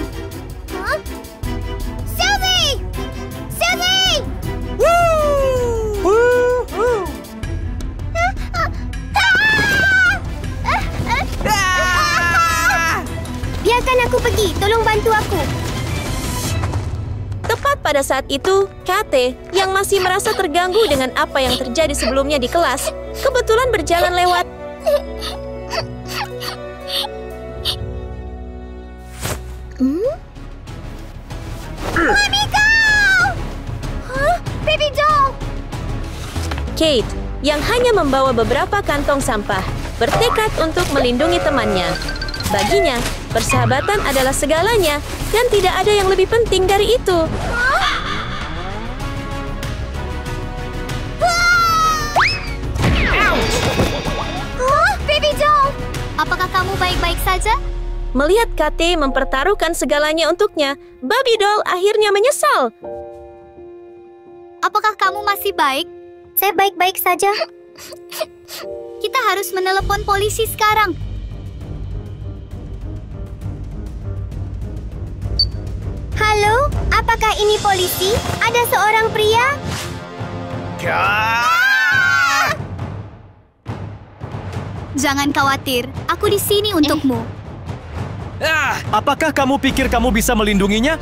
Suzy! Suzy! Biarkan aku pergi. Tolong bantu aku. Tepat pada saat itu, Kate yang masih merasa terganggu dengan apa yang terjadi sebelumnya di kelas, kebetulan berjalan lewat. Mamiku! Hah? Baby doll! Kate, yang hanya membawa beberapa kantong sampah, bertekad untuk melindungi temannya. Baginya, persahabatan adalah segalanya dan tidak ada yang lebih penting dari itu. Baby doll! Apakah kamu baik-baik saja? Melihat Kate mempertaruhkan segalanya untuknya, Baby Doll akhirnya menyesal. Apakah kamu masih baik? Saya baik-baik saja. Kita harus menelepon polisi sekarang. Halo, apakah ini polisi? Ada seorang pria? Jangan khawatir, aku di sini untukmu. Apakah kamu pikir kamu bisa melindunginya?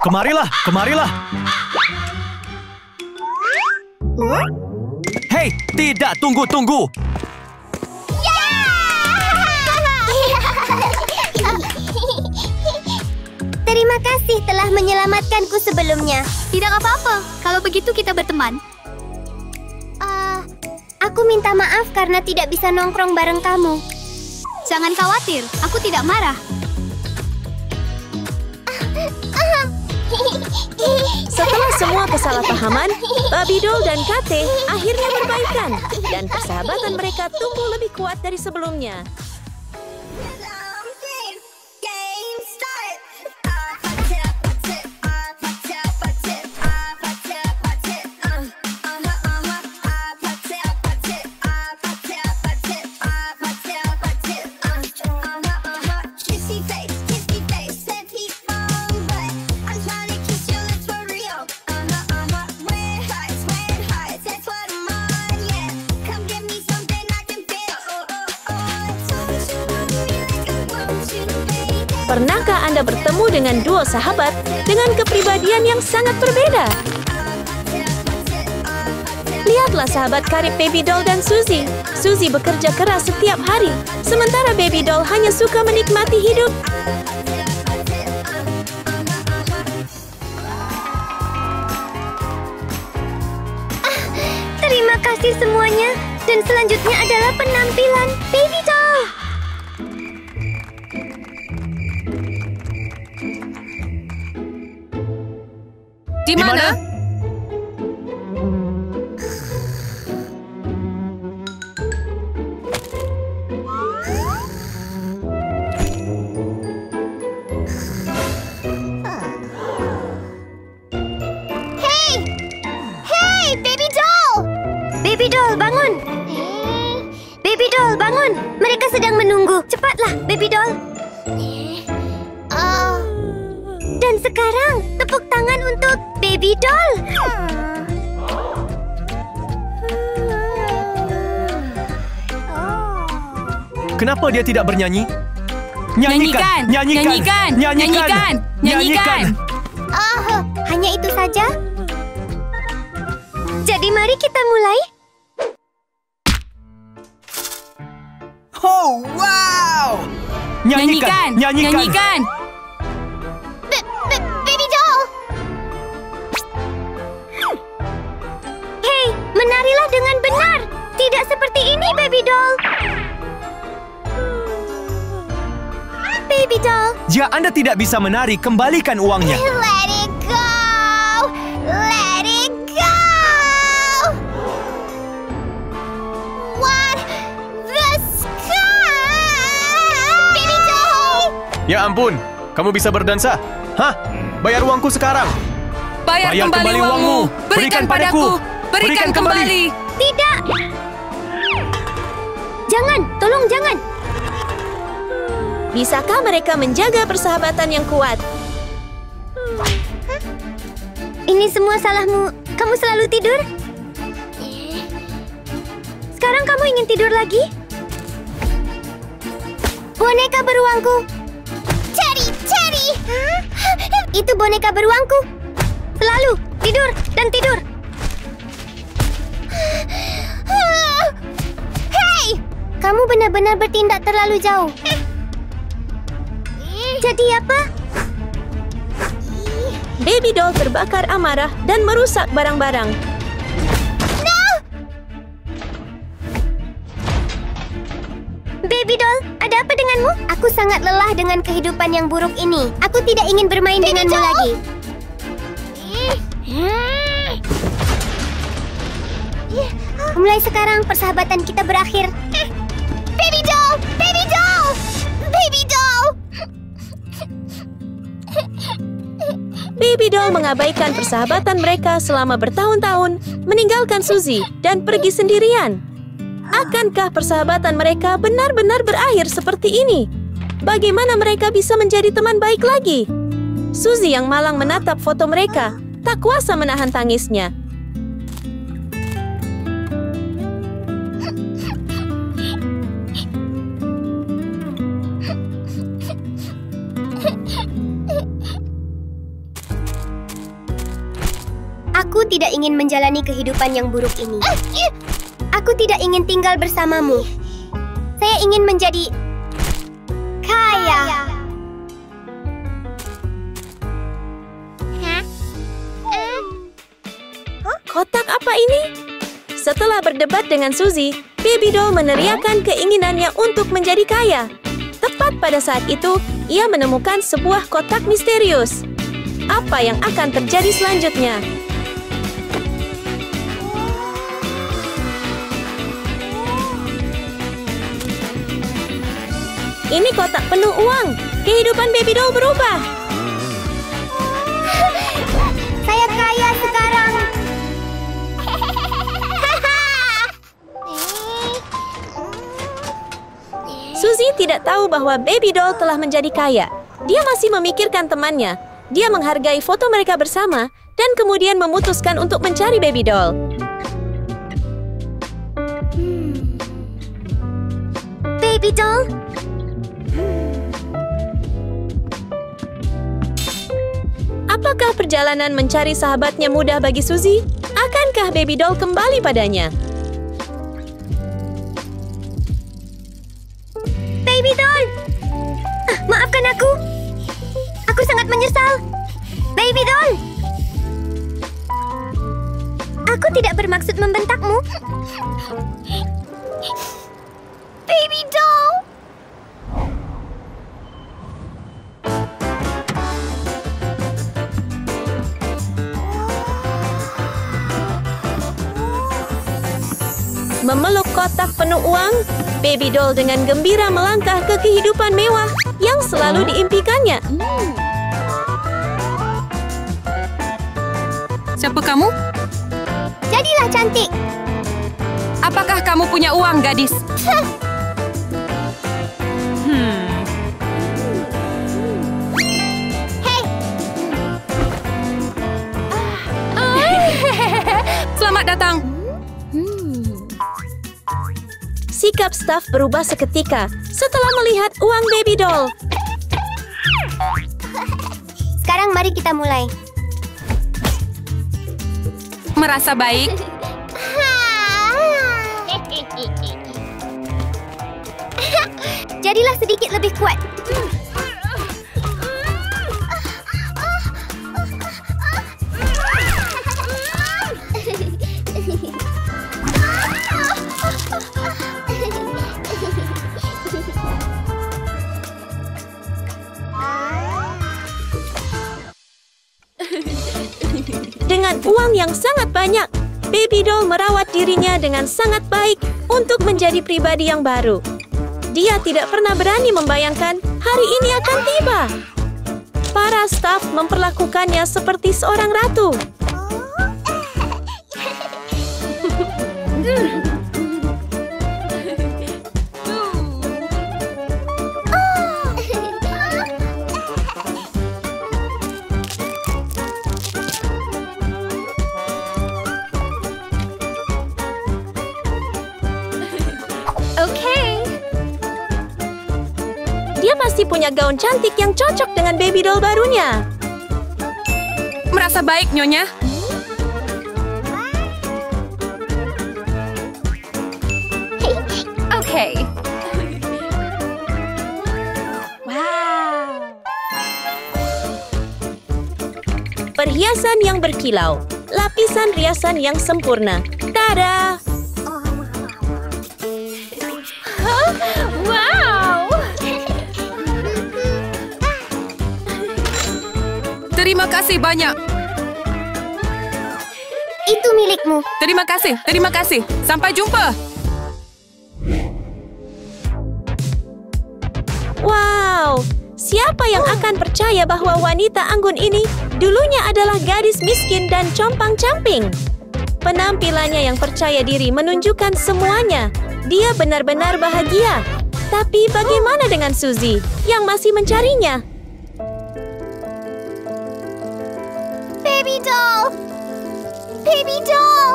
Kemarilah, kemarilah. Hei, tidak, tunggu. Terima kasih telah menyelamatkanku sebelumnya. Tidak apa-apa, kalau begitu kita berteman. Aku minta maaf karena tidak bisa nongkrong bareng kamu. Jangan khawatir, aku tidak marah. Setelah semua kesalahpahaman, Baby Doll dan Kate akhirnya berbaikan dan persahabatan mereka tumbuh lebih kuat dari sebelumnya. Pernahkah Anda bertemu dengan dua sahabat dengan kepribadian yang sangat berbeda? Lihatlah sahabat karib Baby Doll dan Suzy. Suzy bekerja keras setiap hari, sementara Baby Doll hanya suka menikmati hidup. Terima kasih semuanya. Dan selanjutnya adalah penampilan Baby Doll. Di mana? Hey, Baby Doll! Baby Doll, bangun! Baby Doll, bangun! Mereka sedang menunggu. Cepatlah, Baby Doll. Dan sekarang, tepuk tangan untuk Baby Doll. Kenapa dia tidak bernyanyi? Nyanyikan! Nyanyikan! Nyanyikan! Nyanyikan! Oh, hanya itu saja? Jadi mari kita mulai. Oh, wow! Nyanyikan! Nyanyikan! Baby Doll! Hei, menarilah dengan benar. Tidak seperti ini, Baby Doll. Baby Doll. Jika Anda tidak bisa menari, kembalikan uangnya. Let it go! Let it go! What the sky? Baby Doll! Ya ampun, kamu bisa berdansa? Hah? Bayar uangku sekarang. Bayar kembali uangmu. Berikan padaku. Berikan kembali. Tidak! Jangan, tolong jangan. Bisakah mereka menjaga persahabatan yang kuat? Ini semua salahmu. Kamu selalu tidur? Sekarang kamu ingin tidur lagi? Boneka beruangku. Cari! Itu boneka beruangku. Selalu tidur dan tidur. Hei! Kamu benar-benar bertindak terlalu jauh. Jadi apa? Baby Doll terbakar amarah dan merusak barang-barang. Baby Doll, ada apa denganmu? Aku sangat lelah dengan kehidupan yang buruk ini. Aku tidak ingin bermain denganmu lagi. Mulai sekarang persahabatan kita berakhir. Baby Doll! Baby Doll! Baby Doll! Baby Doll mengabaikan persahabatan mereka selama bertahun-tahun, meninggalkan Suzy dan pergi sendirian. Akankah persahabatan mereka benar-benar berakhir seperti ini? Bagaimana mereka bisa menjadi teman baik lagi? Suzy yang malang menatap foto mereka, tak kuasa menahan tangisnya. Aku tidak ingin menjalani kehidupan yang buruk ini. Aku tidak ingin tinggal bersamamu. Saya ingin menjadi kaya. Kotak apa ini? Setelah berdebat dengan Suzy, Baby Doll meneriakkan keinginannya untuk menjadi kaya. Tepat pada saat itu, ia menemukan sebuah kotak misterius. Apa yang akan terjadi selanjutnya? Ini kotak penuh uang. Kehidupan Baby Doll berubah. Saya kaya sekarang. Suzy tidak tahu bahwa Baby Doll telah menjadi kaya. Dia masih memikirkan temannya. Dia menghargai foto mereka bersama dan kemudian memutuskan untuk mencari Baby Doll. Baby Doll? Apakah perjalanan mencari sahabatnya mudah bagi Suzy? Akankah Baby Doll kembali padanya? Baby Doll! Maafkan aku. Aku sangat menyesal. Baby Doll! Aku tidak bermaksud membentakmu. Baby Doll! Memeluk kotak penuh uang, Baby Doll dengan gembira melangkah ke kehidupan mewah yang selalu diimpikannya. Siapa kamu? Jadilah cantik. Apakah kamu punya uang, gadis? Hei, Selamat datang. Sikap staf berubah seketika setelah melihat uang Baby Doll. sekarang mari kita mulai. Merasa baik? Jadilah sedikit lebih kuat. Dengan uang yang sangat banyak, Baby Doll merawat dirinya dengan sangat baik untuk menjadi pribadi yang baru. Dia tidak pernah berani membayangkan hari ini akan tiba. Para staf memperlakukannya seperti seorang ratu. Dia pasti punya gaun cantik yang cocok dengan Baby Doll barunya. Merasa baik, Nyonya? Oke. Perhiasan yang berkilau, lapisan riasan yang sempurna. Tada! Wow! Terima kasih banyak. Itu milikmu. Terima kasih, terima kasih. Sampai jumpa. Wow! Siapa yang akan percaya bahwa wanita anggun ini dulunya adalah gadis miskin dan compang-camping? Penampilannya yang percaya diri menunjukkan semuanya. Dia benar-benar bahagia. Tapi bagaimana dengan Suzy yang masih mencarinya? Baby Doll! Baby Doll!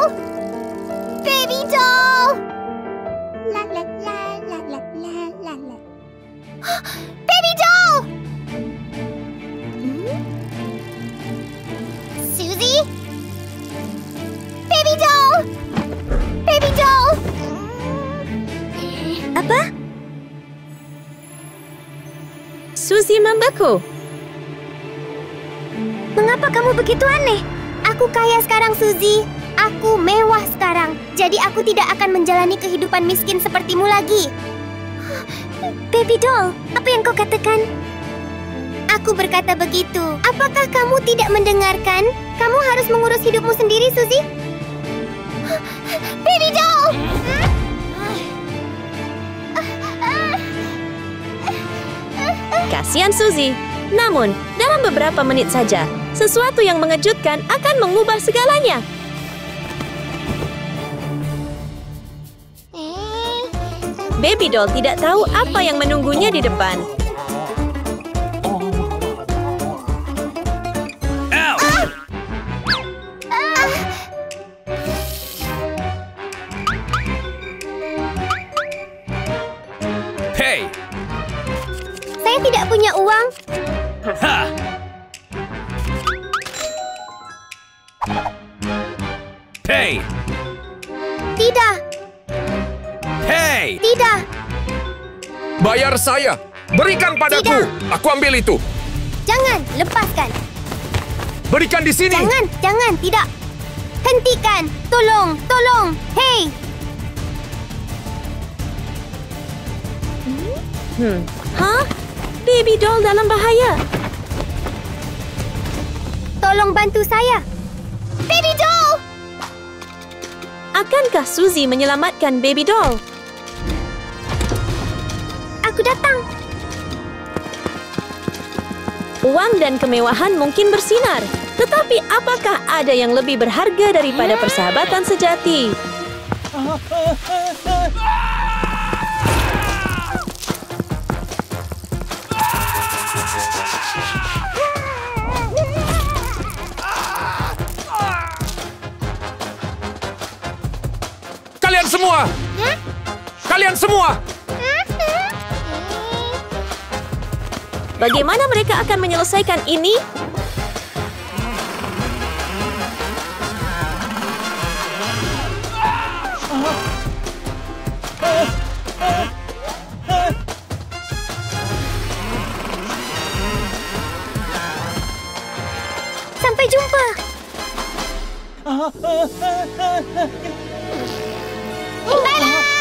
Baby Doll! La la la la la la la la. Baby Doll! Suzy? Baby Doll! Baby Doll! Apa? Suzy membeku. Mengapa kamu begitu aneh? Aku kaya sekarang, Suzy. Aku mewah sekarang. Jadi aku tidak akan menjalani kehidupan miskin sepertimu lagi. Baby Doll, apa yang kau katakan? Aku berkata begitu. Apakah kamu tidak mendengarkan? Kamu harus mengurus hidupmu sendiri, Suzy. Baby Doll! Kasihan Suzy. Namun, dalam beberapa menit saja, sesuatu yang mengejutkan akan mengubah segalanya. Baby Doll tidak tahu apa yang menunggunya di depan. Hey! Saya tidak punya uang. Ha! Hey! Tidak, Hey! tidak. Bayar saya! Berikan padaku! Tidak. Aku ambil itu! Jangan, lepaskan. Berikan di sini! Jangan, jangan, tidak. Hentikan. Tolong, tolong. Hei. Hah? Baby Doll dalam bahaya. Tolong bantu saya. Baby Doll! Akankah Suzy menyelamatkan Baby Doll? Aku datang. Uang dan kemewahan mungkin bersinar, tetapi apakah ada yang lebih berharga daripada persahabatan sejati? Kalian semua! Kalian semua! Bagaimana mereka akan menyelesaikan ini? Sampai jumpa. Bye-bye.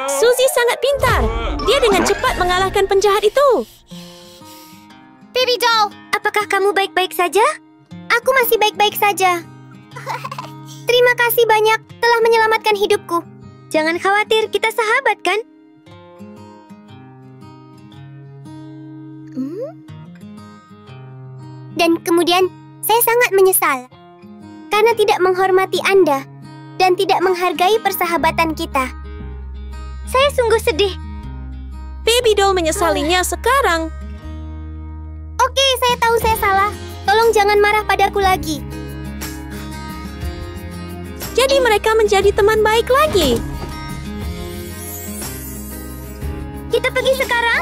Suzy sangat pintar. Dia dengan cepat mengalahkan penjahat itu. Baby Doll, apakah kamu baik-baik saja? Aku masih baik-baik saja. Terima kasih banyak telah menyelamatkan hidupku. Jangan khawatir, kita sahabat kan? Dan kemudian, saya sangat menyesal karena tidak menghormati Anda dan tidak menghargai persahabatan kita. Saya sungguh sedih. Baby Doll menyesalinya sekarang. Oke, saya tahu saya salah. Tolong jangan marah padaku lagi. Jadi mereka menjadi teman baik lagi. Kita pergi sekarang?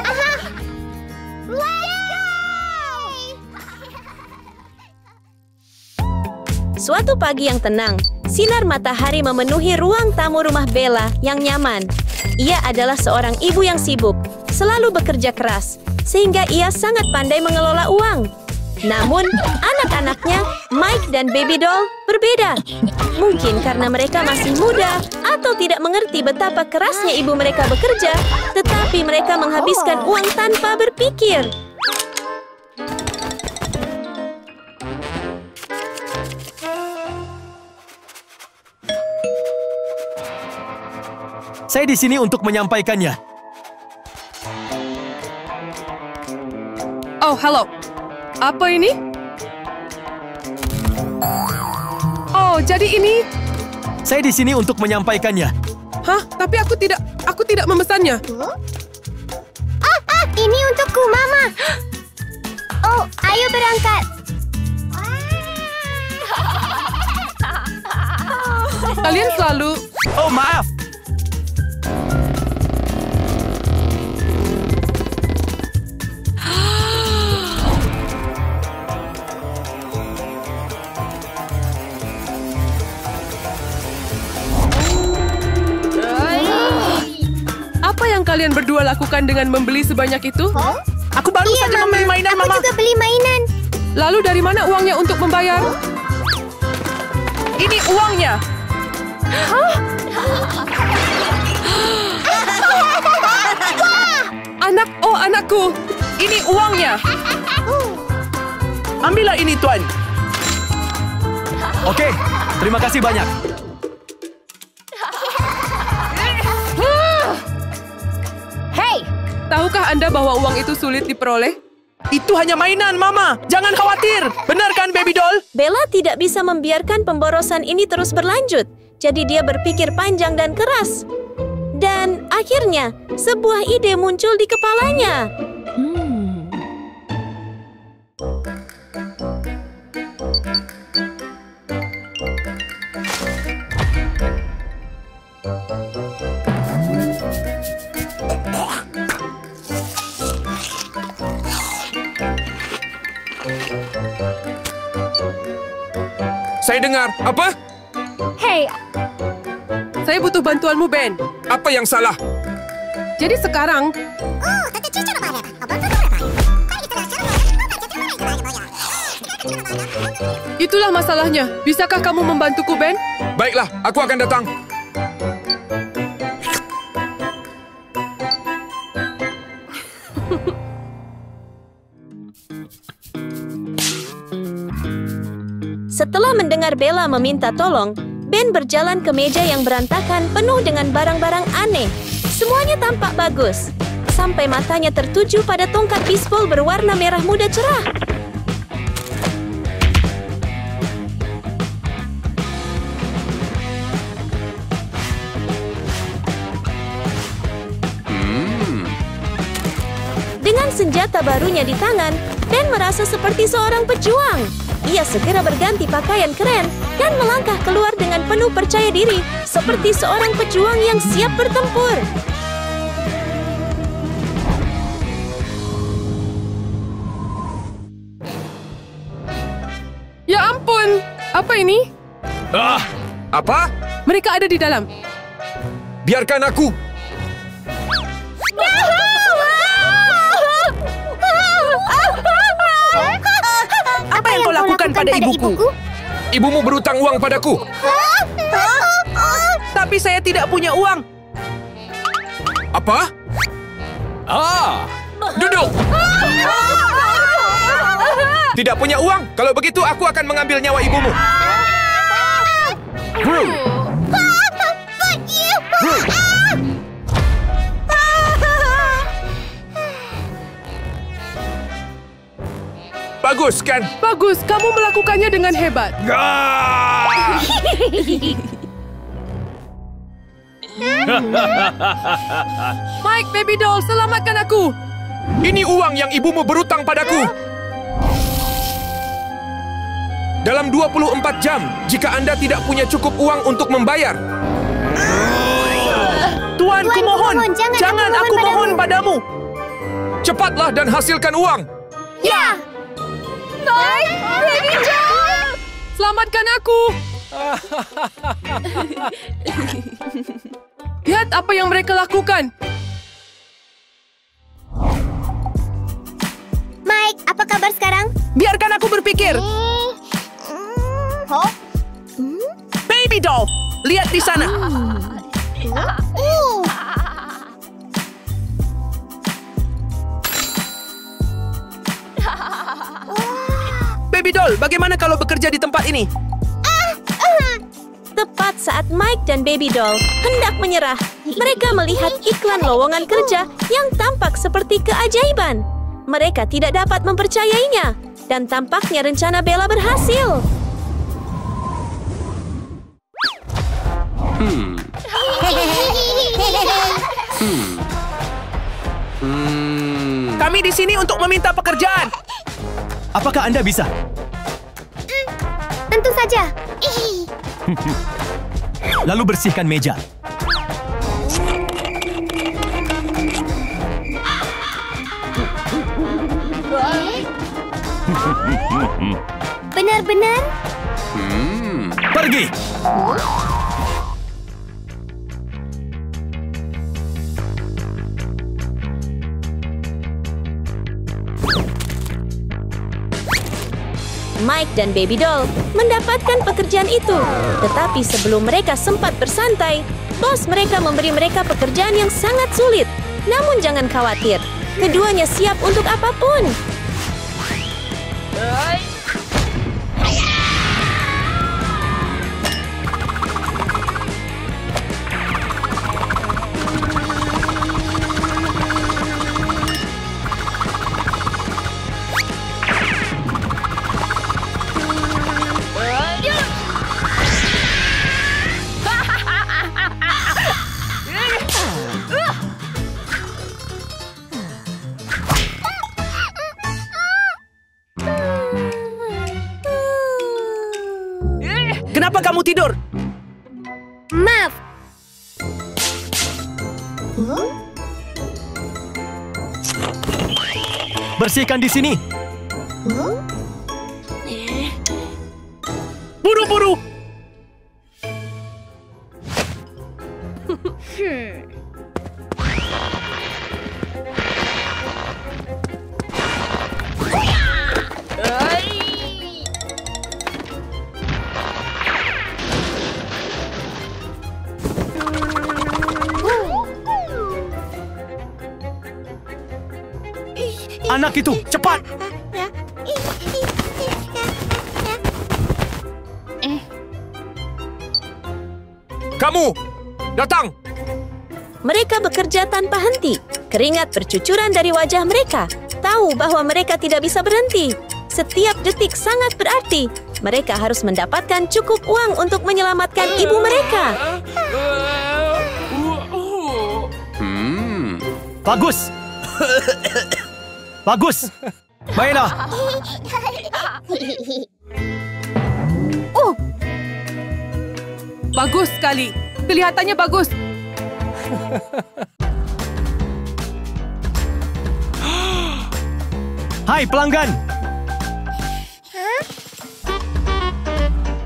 Suatu pagi yang tenang, sinar matahari memenuhi ruang tamu rumah Bella yang nyaman. Ia adalah seorang ibu yang sibuk, selalu bekerja keras, sehingga ia sangat pandai mengelola uang. Namun, anak-anaknya, Mike dan Baby Doll, berbeda. Mungkin karena mereka masih muda atau tidak mengerti betapa kerasnya ibu mereka bekerja, tetapi mereka menghabiskan uang tanpa berpikir. Saya di sini untuk menyampaikannya. Oh, halo. Apa ini? Oh, jadi ini... Saya di sini untuk menyampaikannya. Hah? Tapi aku tidak memesannya. Ini untukku, Mama. Oh, ayo berangkat. Kalian selalu... Oh, maaf. Apa yang kalian berdua lakukan dengan membeli sebanyak itu? Aku baru saja membeli mainan, Aku Mama. juga beli mainan. Lalu dari mana uangnya untuk membayar? Ini uangnya. Anakku. Ini uangnya. Ambillah ini, Tuan. Oke, terima kasih banyak. Hei, Tahukah Anda bahwa uang itu sulit diperoleh? Itu hanya mainan, Mama. Jangan khawatir. Benar kan, Baby Doll? Bella tidak bisa membiarkan pemborosan ini terus berlanjut. Jadi dia berpikir panjang dan keras. Dan akhirnya, sebuah ide muncul di kepalanya. Saya dengar. Apa? hei, Saya butuh bantuanmu, Ben. Apa yang salah? Jadi sekarang, itulah masalahnya. Bisakah kamu membantuku, Ben? Baiklah, aku akan datang. Setelah mendengar Bella meminta tolong, Ben berjalan ke meja yang berantakan penuh dengan barang-barang aneh. Semuanya tampak bagus, sampai matanya tertuju pada tongkat bisbol berwarna merah muda cerah. Dengan senjata barunya di tangan, Ben merasa seperti seorang pejuang. Ia segera berganti pakaian keren dan melangkah keluar dengan penuh percaya diri, seperti seorang pejuang yang siap bertempur. Ya ampun, apa ini? Apa? Mereka ada di dalam. Biarkan aku. Apa yang kau lakukan pada ibuku? Ibumu berutang uang padaku. Tapi saya tidak punya uang. Apa? Duduk. Tidak punya uang? Kalau begitu aku akan mengambil nyawa ibumu. Bagus, kan? Bagus, kamu melakukannya dengan hebat. Mike, baby doll, selamatkan aku. Ini uang yang ibumu berutang padaku. Dalam 24 jam, jika Anda tidak punya cukup uang untuk membayar. Tuan, kumohon, jangan aku mohon padamu. Cepatlah dan hasilkan uang. Ya! Mike, Baby Doll! Selamatkan aku. Lihat apa yang mereka lakukan. Mike, apa kabar sekarang? Biarkan aku berpikir. Baby doll, lihat di sana. Baby doll, bagaimana kalau bekerja di tempat ini? Tepat saat Mike dan Baby Doll hendak menyerah, mereka melihat iklan lowongan kerja yang tampak seperti keajaiban. Mereka tidak dapat mempercayainya, dan tampaknya rencana Bella berhasil. Kami di sini untuk meminta pekerjaan. Apakah Anda bisa? Tentu saja. Lalu bersihkan meja. Benar-benar? Pergi! Mike dan Baby Doll mendapatkan pekerjaan itu. Tetapi sebelum mereka sempat bersantai, bos mereka memberi mereka pekerjaan yang sangat sulit. Namun jangan khawatir, keduanya siap untuk apapun. Kenapa kamu tidur? Maaf. Bersihkan di sini. Buru-buru! Anak itu, cepat! Kamu, datang! Mereka bekerja tanpa henti. Keringat bercucuran dari wajah mereka. Tahu bahwa mereka tidak bisa berhenti. Setiap detik sangat berarti. Mereka harus mendapatkan cukup uang untuk menyelamatkan ibu mereka. Bagus. Bagus. Baiklah. Bagus sekali. Kelihatannya bagus. Hai pelanggan.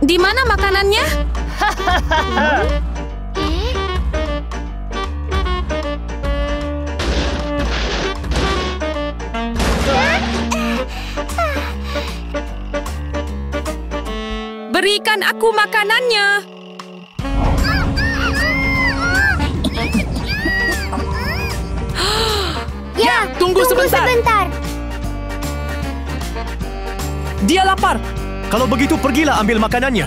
Di mana makanannya? Berikan aku makanannya. Ya, Tunggu sebentar. Dia lapar. Kalau begitu pergilah ambil makanannya.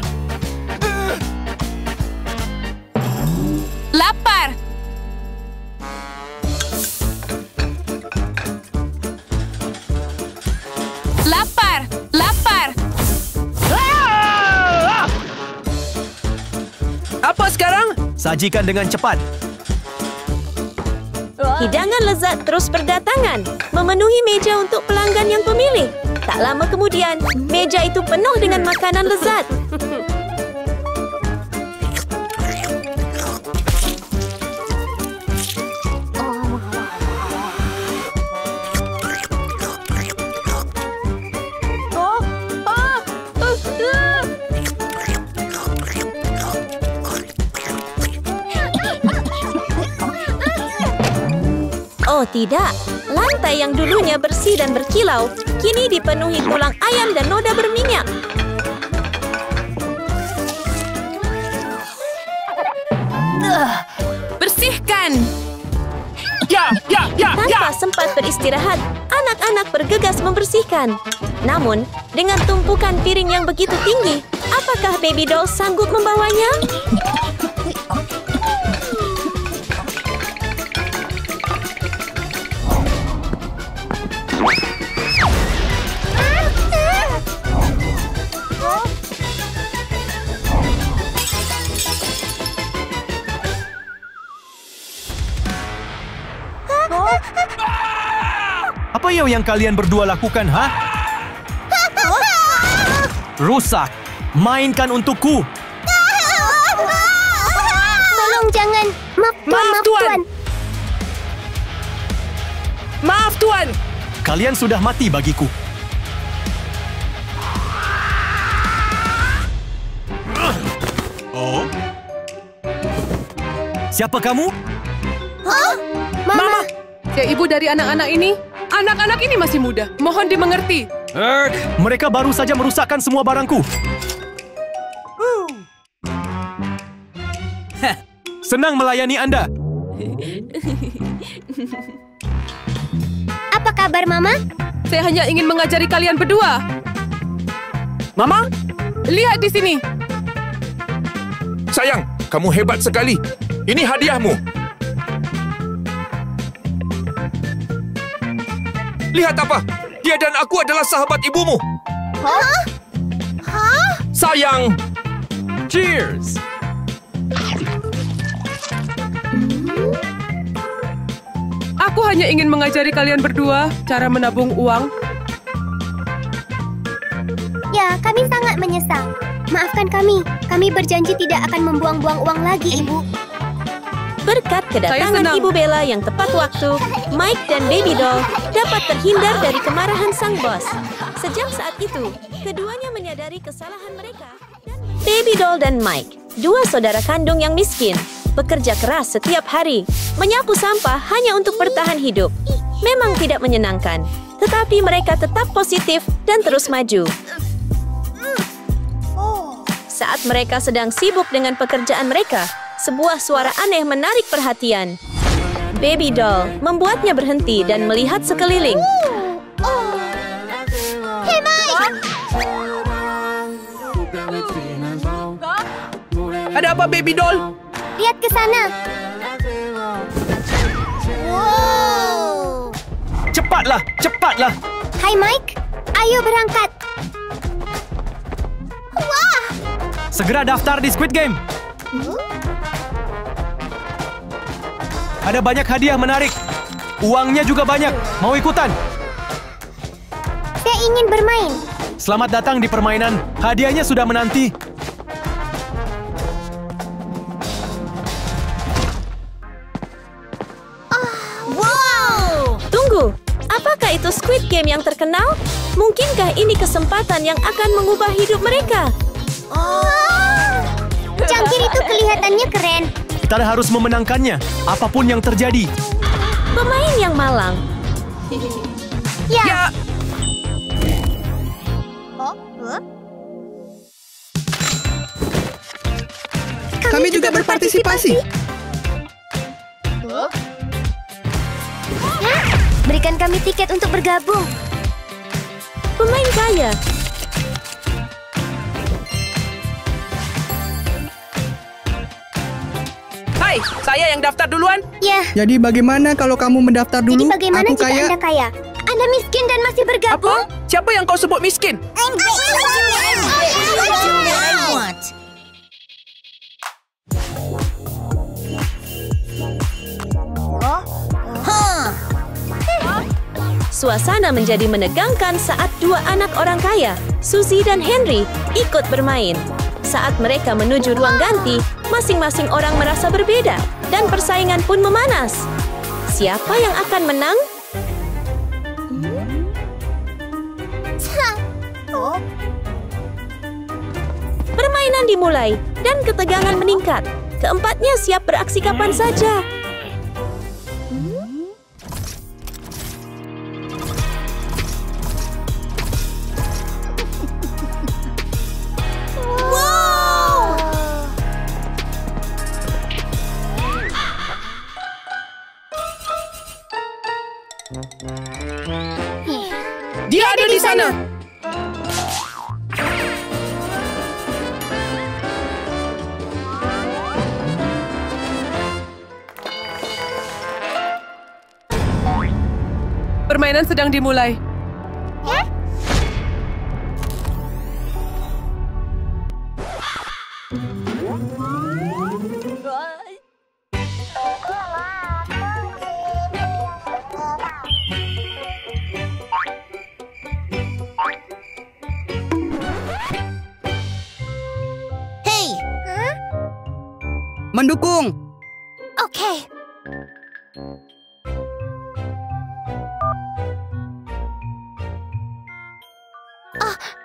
Lapar. Lapar. Lapar. Apa sekarang? Sajikan dengan cepat. Hidangan lezat terus berdatangan, memenuhi meja untuk pelanggan yang pemilih. Tak lama kemudian, meja itu penuh dengan makanan lezat. Oh tidak, lantai yang dulunya bersih dan berkilau, kini dipenuhi tulang ayam dan noda berminyak. Bersihkan. Ya. Tanpa sempat beristirahat, anak-anak bergegas membersihkan. Namun, dengan tumpukan piring yang begitu tinggi, apakah Baby Doll sanggup membawanya? Apa yang kalian berdua lakukan, ha? Rusak. Mainkan untukku. Tolong jangan. Maaf, Tuan. Maaf, Tuan. Kalian sudah mati bagiku. Oh? Siapa kamu? Mama. Ya, ibu dari anak-anak ini. Anak-anak ini masih muda. Mohon dimengerti. Mereka baru saja merusakkan semua barangku. Senang melayani Anda. Apa kabar, Mama? Saya hanya ingin mengajari kalian berdua. Mama? Lihat di sini. Sayang, kamu hebat sekali. Ini hadiahmu. Lihat apa? Dia dan aku adalah sahabat ibumu. Sayang. Cheers. Aku hanya ingin mengajari kalian berdua cara menabung uang. Ya, kami sangat menyesal. Maafkan kami. Kami berjanji tidak akan membuang-buang uang lagi, Ibu. Berkat kedatangan senang. Ibu Bella yang tepat waktu, Mike dan Baby Doll dapat terhindar dari kemarahan sang bos. Sejak saat itu, keduanya menyadari kesalahan mereka. Baby Doll dan Mike, dua saudara kandung yang miskin, bekerja keras setiap hari, menyapu sampah hanya untuk bertahan hidup. Memang tidak menyenangkan, tetapi mereka tetap positif dan terus maju. Saat mereka sedang sibuk dengan pekerjaan mereka, sebuah suara aneh menarik perhatian. Baby Doll membuatnya berhenti dan melihat sekeliling. Hey, Mike! Ada apa, Baby Doll? Lihat ke sana. Wow. Cepatlah, cepatlah. Hai Mike, ayo berangkat. Wah. Segera daftar di Squid Game. Ada banyak hadiah menarik. Uangnya juga banyak. Mau ikutan? Saya ingin bermain. Selamat datang di permainan. Hadiahnya sudah menanti. Wow! Tunggu, apakah itu Squid Game yang terkenal? Mungkinkah ini kesempatan yang akan mengubah hidup mereka? Cangkir itu kelihatannya keren. Kita harus memenangkannya, apapun yang terjadi. Pemain yang malang. Ya. Kami juga berpartisipasi. Berikan kami tiket untuk bergabung. Pemain kaya. Hai, saya yang daftar duluan. Ya. Jadi bagaimana kalau kamu mendaftar dulu? Jadi bagaimana Aku jika kaya. Anda kaya? Anda miskin dan masih bergabung? Apa? Siapa yang kau sebut miskin? Suasana menjadi menegangkan saat dua anak orang kaya, Suzy dan Henry, ikut bermain. Saat mereka menuju ruang ganti, masing-masing orang merasa berbeda dan persaingan pun memanas. Siapa yang akan menang? Permainan dimulai dan ketegangan meningkat. Keempatnya siap beraksi kapan saja. Dia ada di sana. Permainan sedang dimulai. Mendukung. Oke.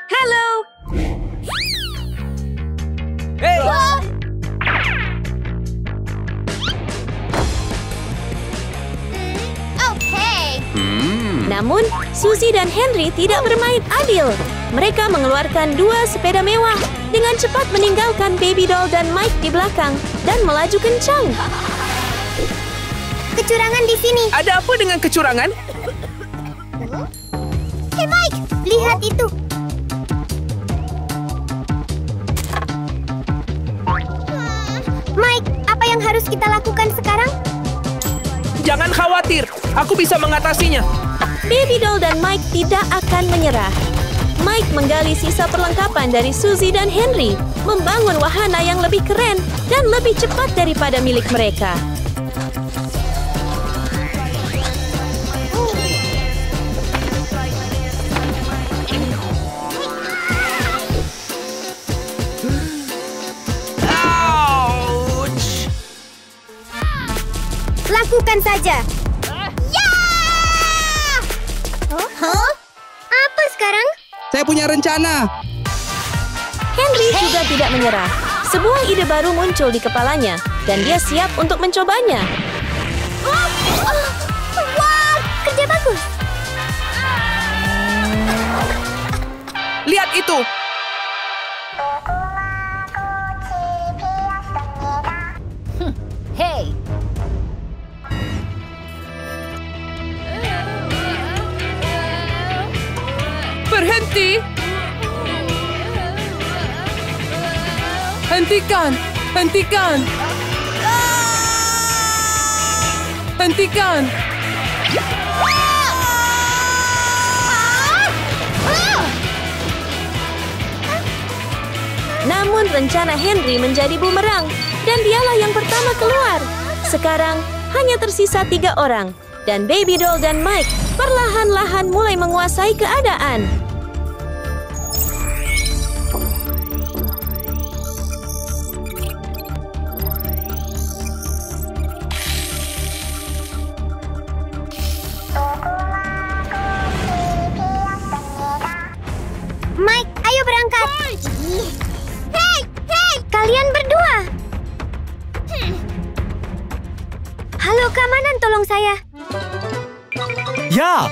Halo. Hey, Oke. Namun, Suzy dan Henry tidak bermain adil. Mereka mengeluarkan dua sepeda mewah dengan cepat meninggalkan Baby Doll dan Mike di belakang dan melaju kencang. Kecurangan di sini. ada apa dengan kecurangan? Hey Mike, lihat itu. Mike, apa yang harus kita lakukan sekarang? Jangan khawatir, aku bisa mengatasinya. Baby Doll dan Mike tidak akan menyerah. Mike menggali sisa perlengkapan dari Suzy dan Henry, membangun wahana yang lebih keren dan lebih cepat daripada milik mereka. Lakukan saja. Ya! Apa sekarang? Saya punya rencana. Henry juga tidak menyerah. Sebuah ide baru muncul di kepalanya dan dia siap untuk mencobanya. Wah, kerja bagus. Lihat itu. Hey, Berhenti! Hentikan! Hentikan! Hentikan! Namun rencana Henry menjadi bumerang dan dialah yang pertama keluar. Sekarang hanya tersisa 3 orang dan Baby Doll dan Mike perlahan-lahan mulai menguasai keadaan. Mike, ayo berangkat. Hei, kalian berdua. Halo, keamanan, tolong saya. Ya!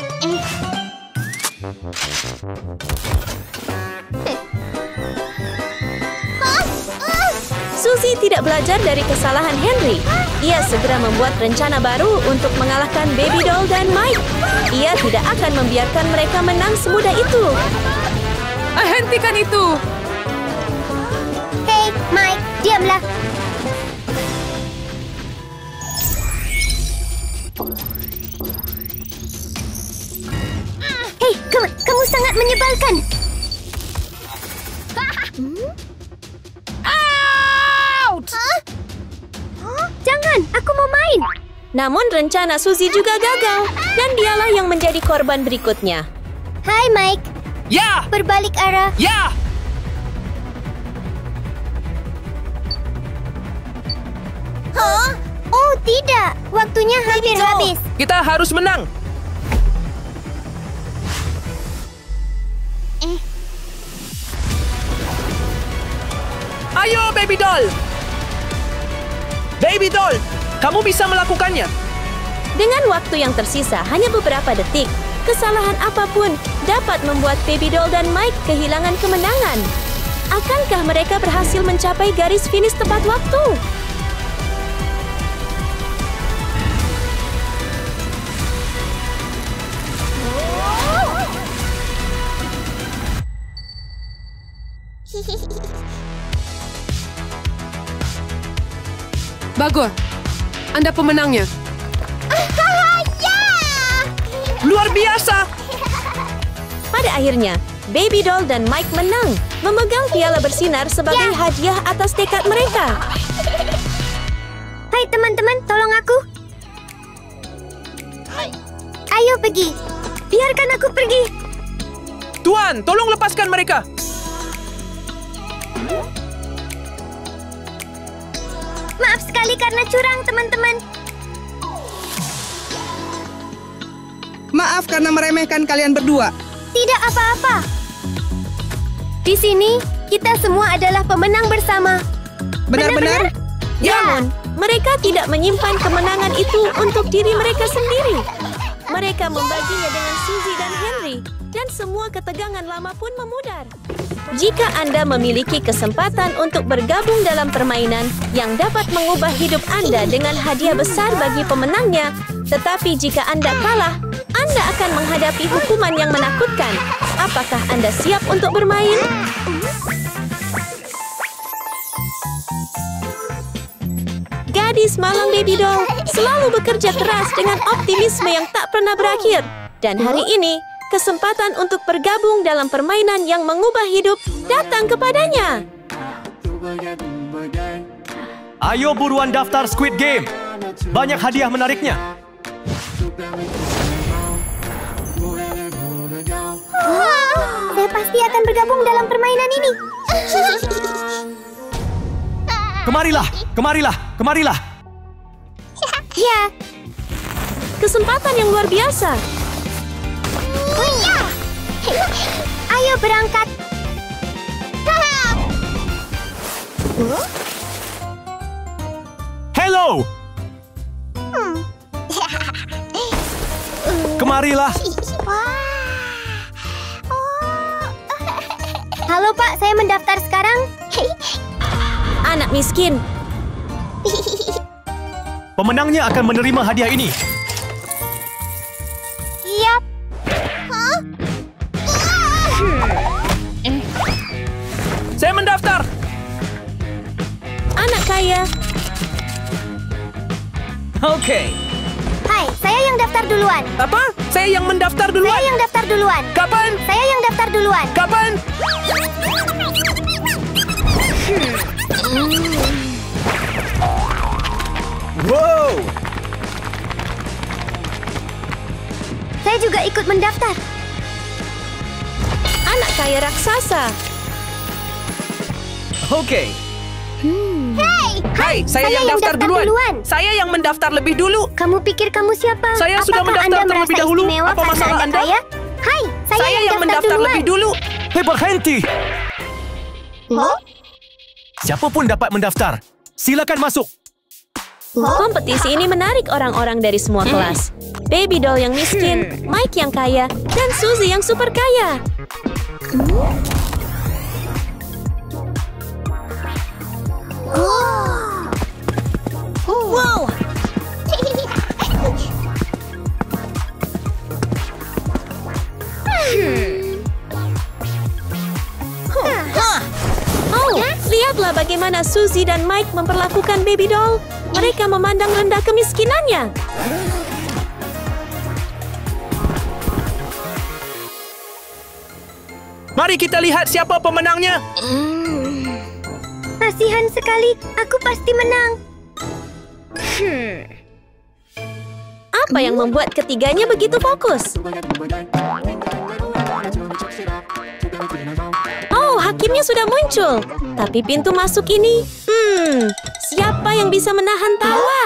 Suzy tidak belajar dari kesalahan Henry. Ia segera membuat rencana baru untuk mengalahkan Baby Doll dan Mike. Ia tidak akan membiarkan mereka menang semudah itu. Hentikan itu! Hei, Mike, diamlah. Hei, kamu sangat menyebalkan. Out! Jangan, aku mau main. Namun rencana Suzy juga gagal dan dialah yang menjadi korban berikutnya. Hai, Mike. Ya! Berbalik arah. Ya! Hah? Oh, tidak. Waktunya hampir habis. Kita harus menang. Ayo, Baby Doll! Baby Doll, kamu bisa melakukannya. Dengan waktu yang tersisa hanya beberapa detik, kesalahan apapun dapat membuat Baby Doll dan Mike kehilangan kemenangan. Akankah mereka berhasil mencapai garis finish tepat waktu? Bagus. Anda pemenangnya. Luar biasa! Pada akhirnya, Baby Doll dan Mike menang, memegang piala bersinar sebagai hadiah atas tekad mereka. Hai teman-teman, tolong aku. Ayo pergi. Biarkan aku pergi. Tuan, tolong lepaskan mereka. Maaf sekali karena curang, teman-teman. Maaf karena meremehkan kalian berdua. Tidak apa-apa. Di sini, kita semua adalah pemenang bersama. Benar-benar? Namun, mereka tidak menyimpan kemenangan itu untuk diri mereka sendiri. Mereka membaginya dengan Suzy dan Henry, dan semua ketegangan lama pun memudar. Jika Anda memiliki kesempatan untuk bergabung dalam permainan yang dapat mengubah hidup Anda dengan hadiah besar bagi pemenangnya, tetapi jika Anda kalah, Anda akan menghadapi hukuman yang menakutkan. Apakah Anda siap untuk bermain? Gadis malang Baby Doll selalu bekerja keras dengan optimisme yang tak pernah berakhir. Dan hari ini, kesempatan untuk bergabung dalam permainan yang mengubah hidup datang kepadanya. Ayo buruan daftar Squid Game. Banyak hadiah menariknya. Saya pasti akan bergabung dalam permainan ini. Kemarilah, kemarilah, kemarilah. Ya. Kesempatan yang luar biasa. Ayo berangkat. Hello. Kemarilah. Halo Pak, saya mendaftar sekarang. Anak miskin. Pemenangnya akan menerima hadiah ini. Siap. Saya mendaftar. Anak kaya. Oke. Hai, saya yang daftar duluan. Apa? Saya yang mendaftar duluan. Saya yang daftar duluan. Kapan? Saya yang daftar duluan. Kapan? Wow! Saya juga ikut mendaftar. Anak kaya raksasa. Oke. Hai, saya yang daftar duluan. Saya yang mendaftar lebih dulu. Kamu pikir kamu siapa? Saya sudah Apakah mendaftar Anda terlebih merasa dahulu. istimewa Apa karena masalah Anda? kaya? Hai, saya yang mendaftar duluan. lebih dulu. Hei, berhenti! Siapa pun dapat mendaftar. Silakan masuk. Kompetisi ini menarik orang-orang dari semua kelas. Baby doll yang miskin, Mike yang kaya, dan Suzy yang super kaya. Wow. Oh, lihatlah bagaimana Suzy dan Mike memperlakukan baby doll. Mereka memandang rendah kemiskinannya. Mari kita lihat siapa pemenangnya. Kasihan sekali, aku pasti menang. Apa yang membuat ketiganya begitu fokus? Oh, hakimnya sudah muncul. Tapi pintu masuk ini... siapa yang bisa menahan tawa?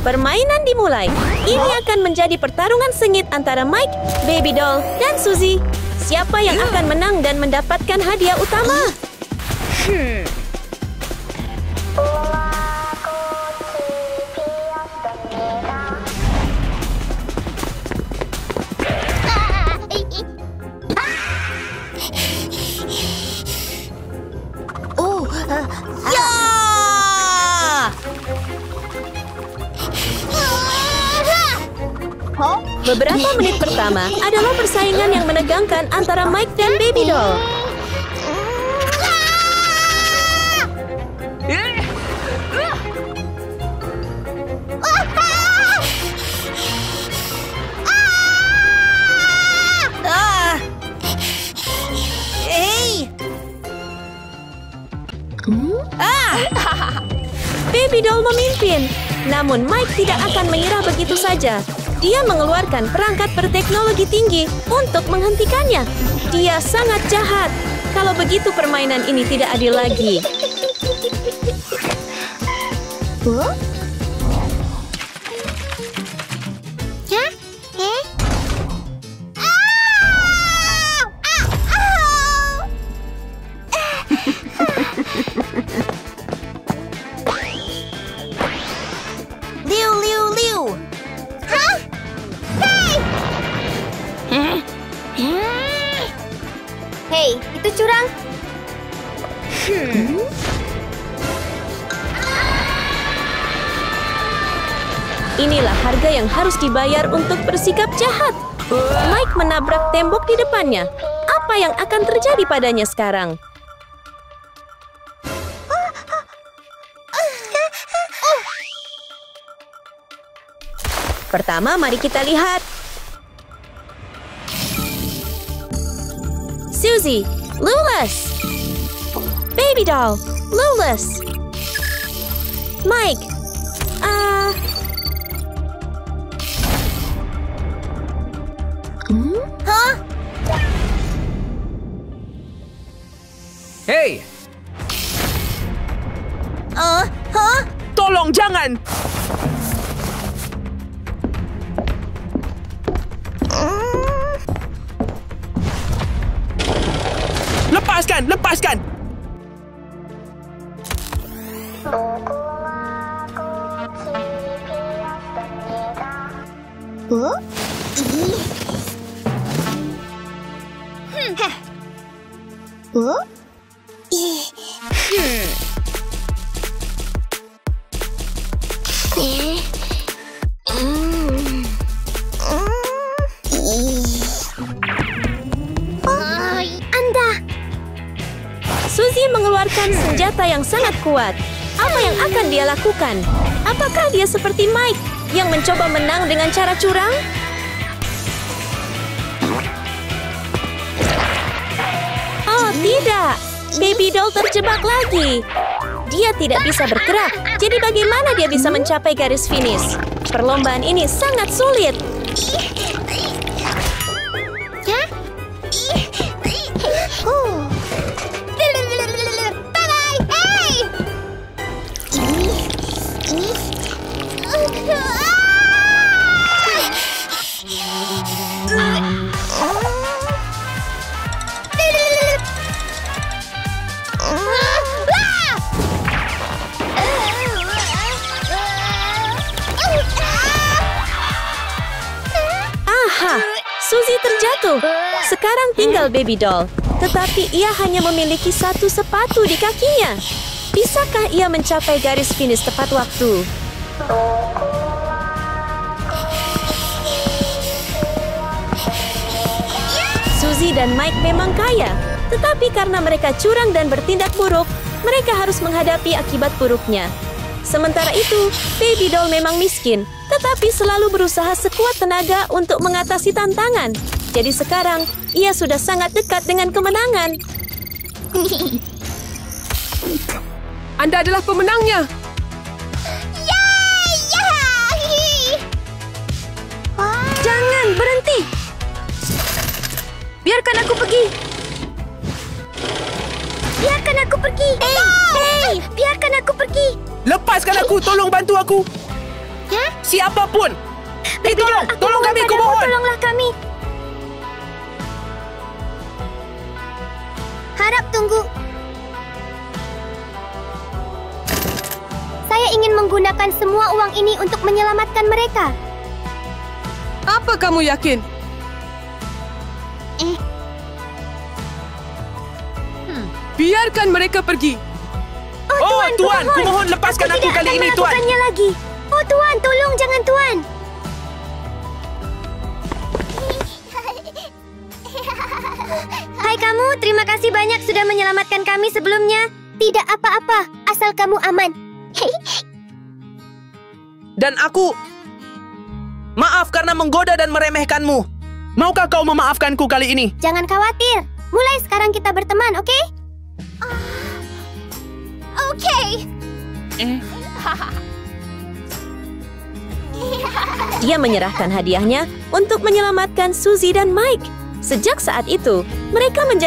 Permainan dimulai. Ini akan menjadi pertarungan sengit antara Mike, Baby Doll, dan Suzy. Siapa yang akan menang dan mendapatkan hadiah utama? Beberapa menit pertama adalah persaingan yang menegangkan antara Mike dan Baby Doll. Baby Doll memimpin, namun Mike tidak akan menyerah begitu saja. Dia mengeluarkan perangkat berteknologi tinggi untuk menghentikannya. Dia sangat jahat. Kalau begitu permainan ini tidak adil lagi. Hei, itu curang. Inilah harga yang harus dibayar untuk bersikap jahat. Mike menabrak tembok di depannya. Apa yang akan terjadi padanya sekarang? Pertama, mari kita lihat. Suzy, Lulus. Baby Doll, Lulus. Mike, Hei! Tolong jangan! Lepaskan! Lepaskan! senjata yang sangat kuat. Apa yang akan dia lakukan? Apakah dia seperti Mike yang mencoba menang dengan cara curang? Oh, tidak. Baby doll terjebak lagi. Dia tidak bisa bergerak. Jadi bagaimana dia bisa mencapai garis finish? Perlombaan ini sangat sulit. Suzy terjatuh. Sekarang tinggal baby doll. Tetapi ia hanya memiliki satu sepatu di kakinya. Bisakah ia mencapai garis finish tepat waktu? Suzy dan Mike memang kaya. Tetapi karena mereka curang dan bertindak buruk, mereka harus menghadapi akibat buruknya. Sementara itu, baby doll memang miskin, tetapi selalu berusaha sekuat tenaga untuk mengatasi tantangan. Jadi sekarang, ia sudah sangat dekat dengan kemenangan. Anda adalah pemenangnya. Jangan berhenti. Biarkan aku pergi. Biarkan aku pergi. Hey, biarkan aku pergi. Lepaskan aku, tolong bantu aku. Siapapun. Tolong kami, aku mohon. Tolonglah kami. Harap tunggu. Saya ingin menggunakan semua uang ini untuk menyelamatkan mereka. Apa kamu yakin? Biarkan mereka pergi. Oh, Tuan, kumohon lepaskan aku kali ini, Tuan. Melakukannya lagi. Oh, Tuan, tolong jangan, Tuan. Hai kamu, terima kasih banyak sudah menyelamatkan kami sebelumnya. Tidak apa-apa, asal kamu aman. Dan aku... Maaf karena menggoda dan meremehkanmu. Maukah kau memaafkanku kali ini? Jangan khawatir. Mulai sekarang kita berteman, oke? Oke. Dia menyerahkan hadiahnya untuk menyelamatkan Suzy dan Mike. Sejak saat itu, mereka menjadi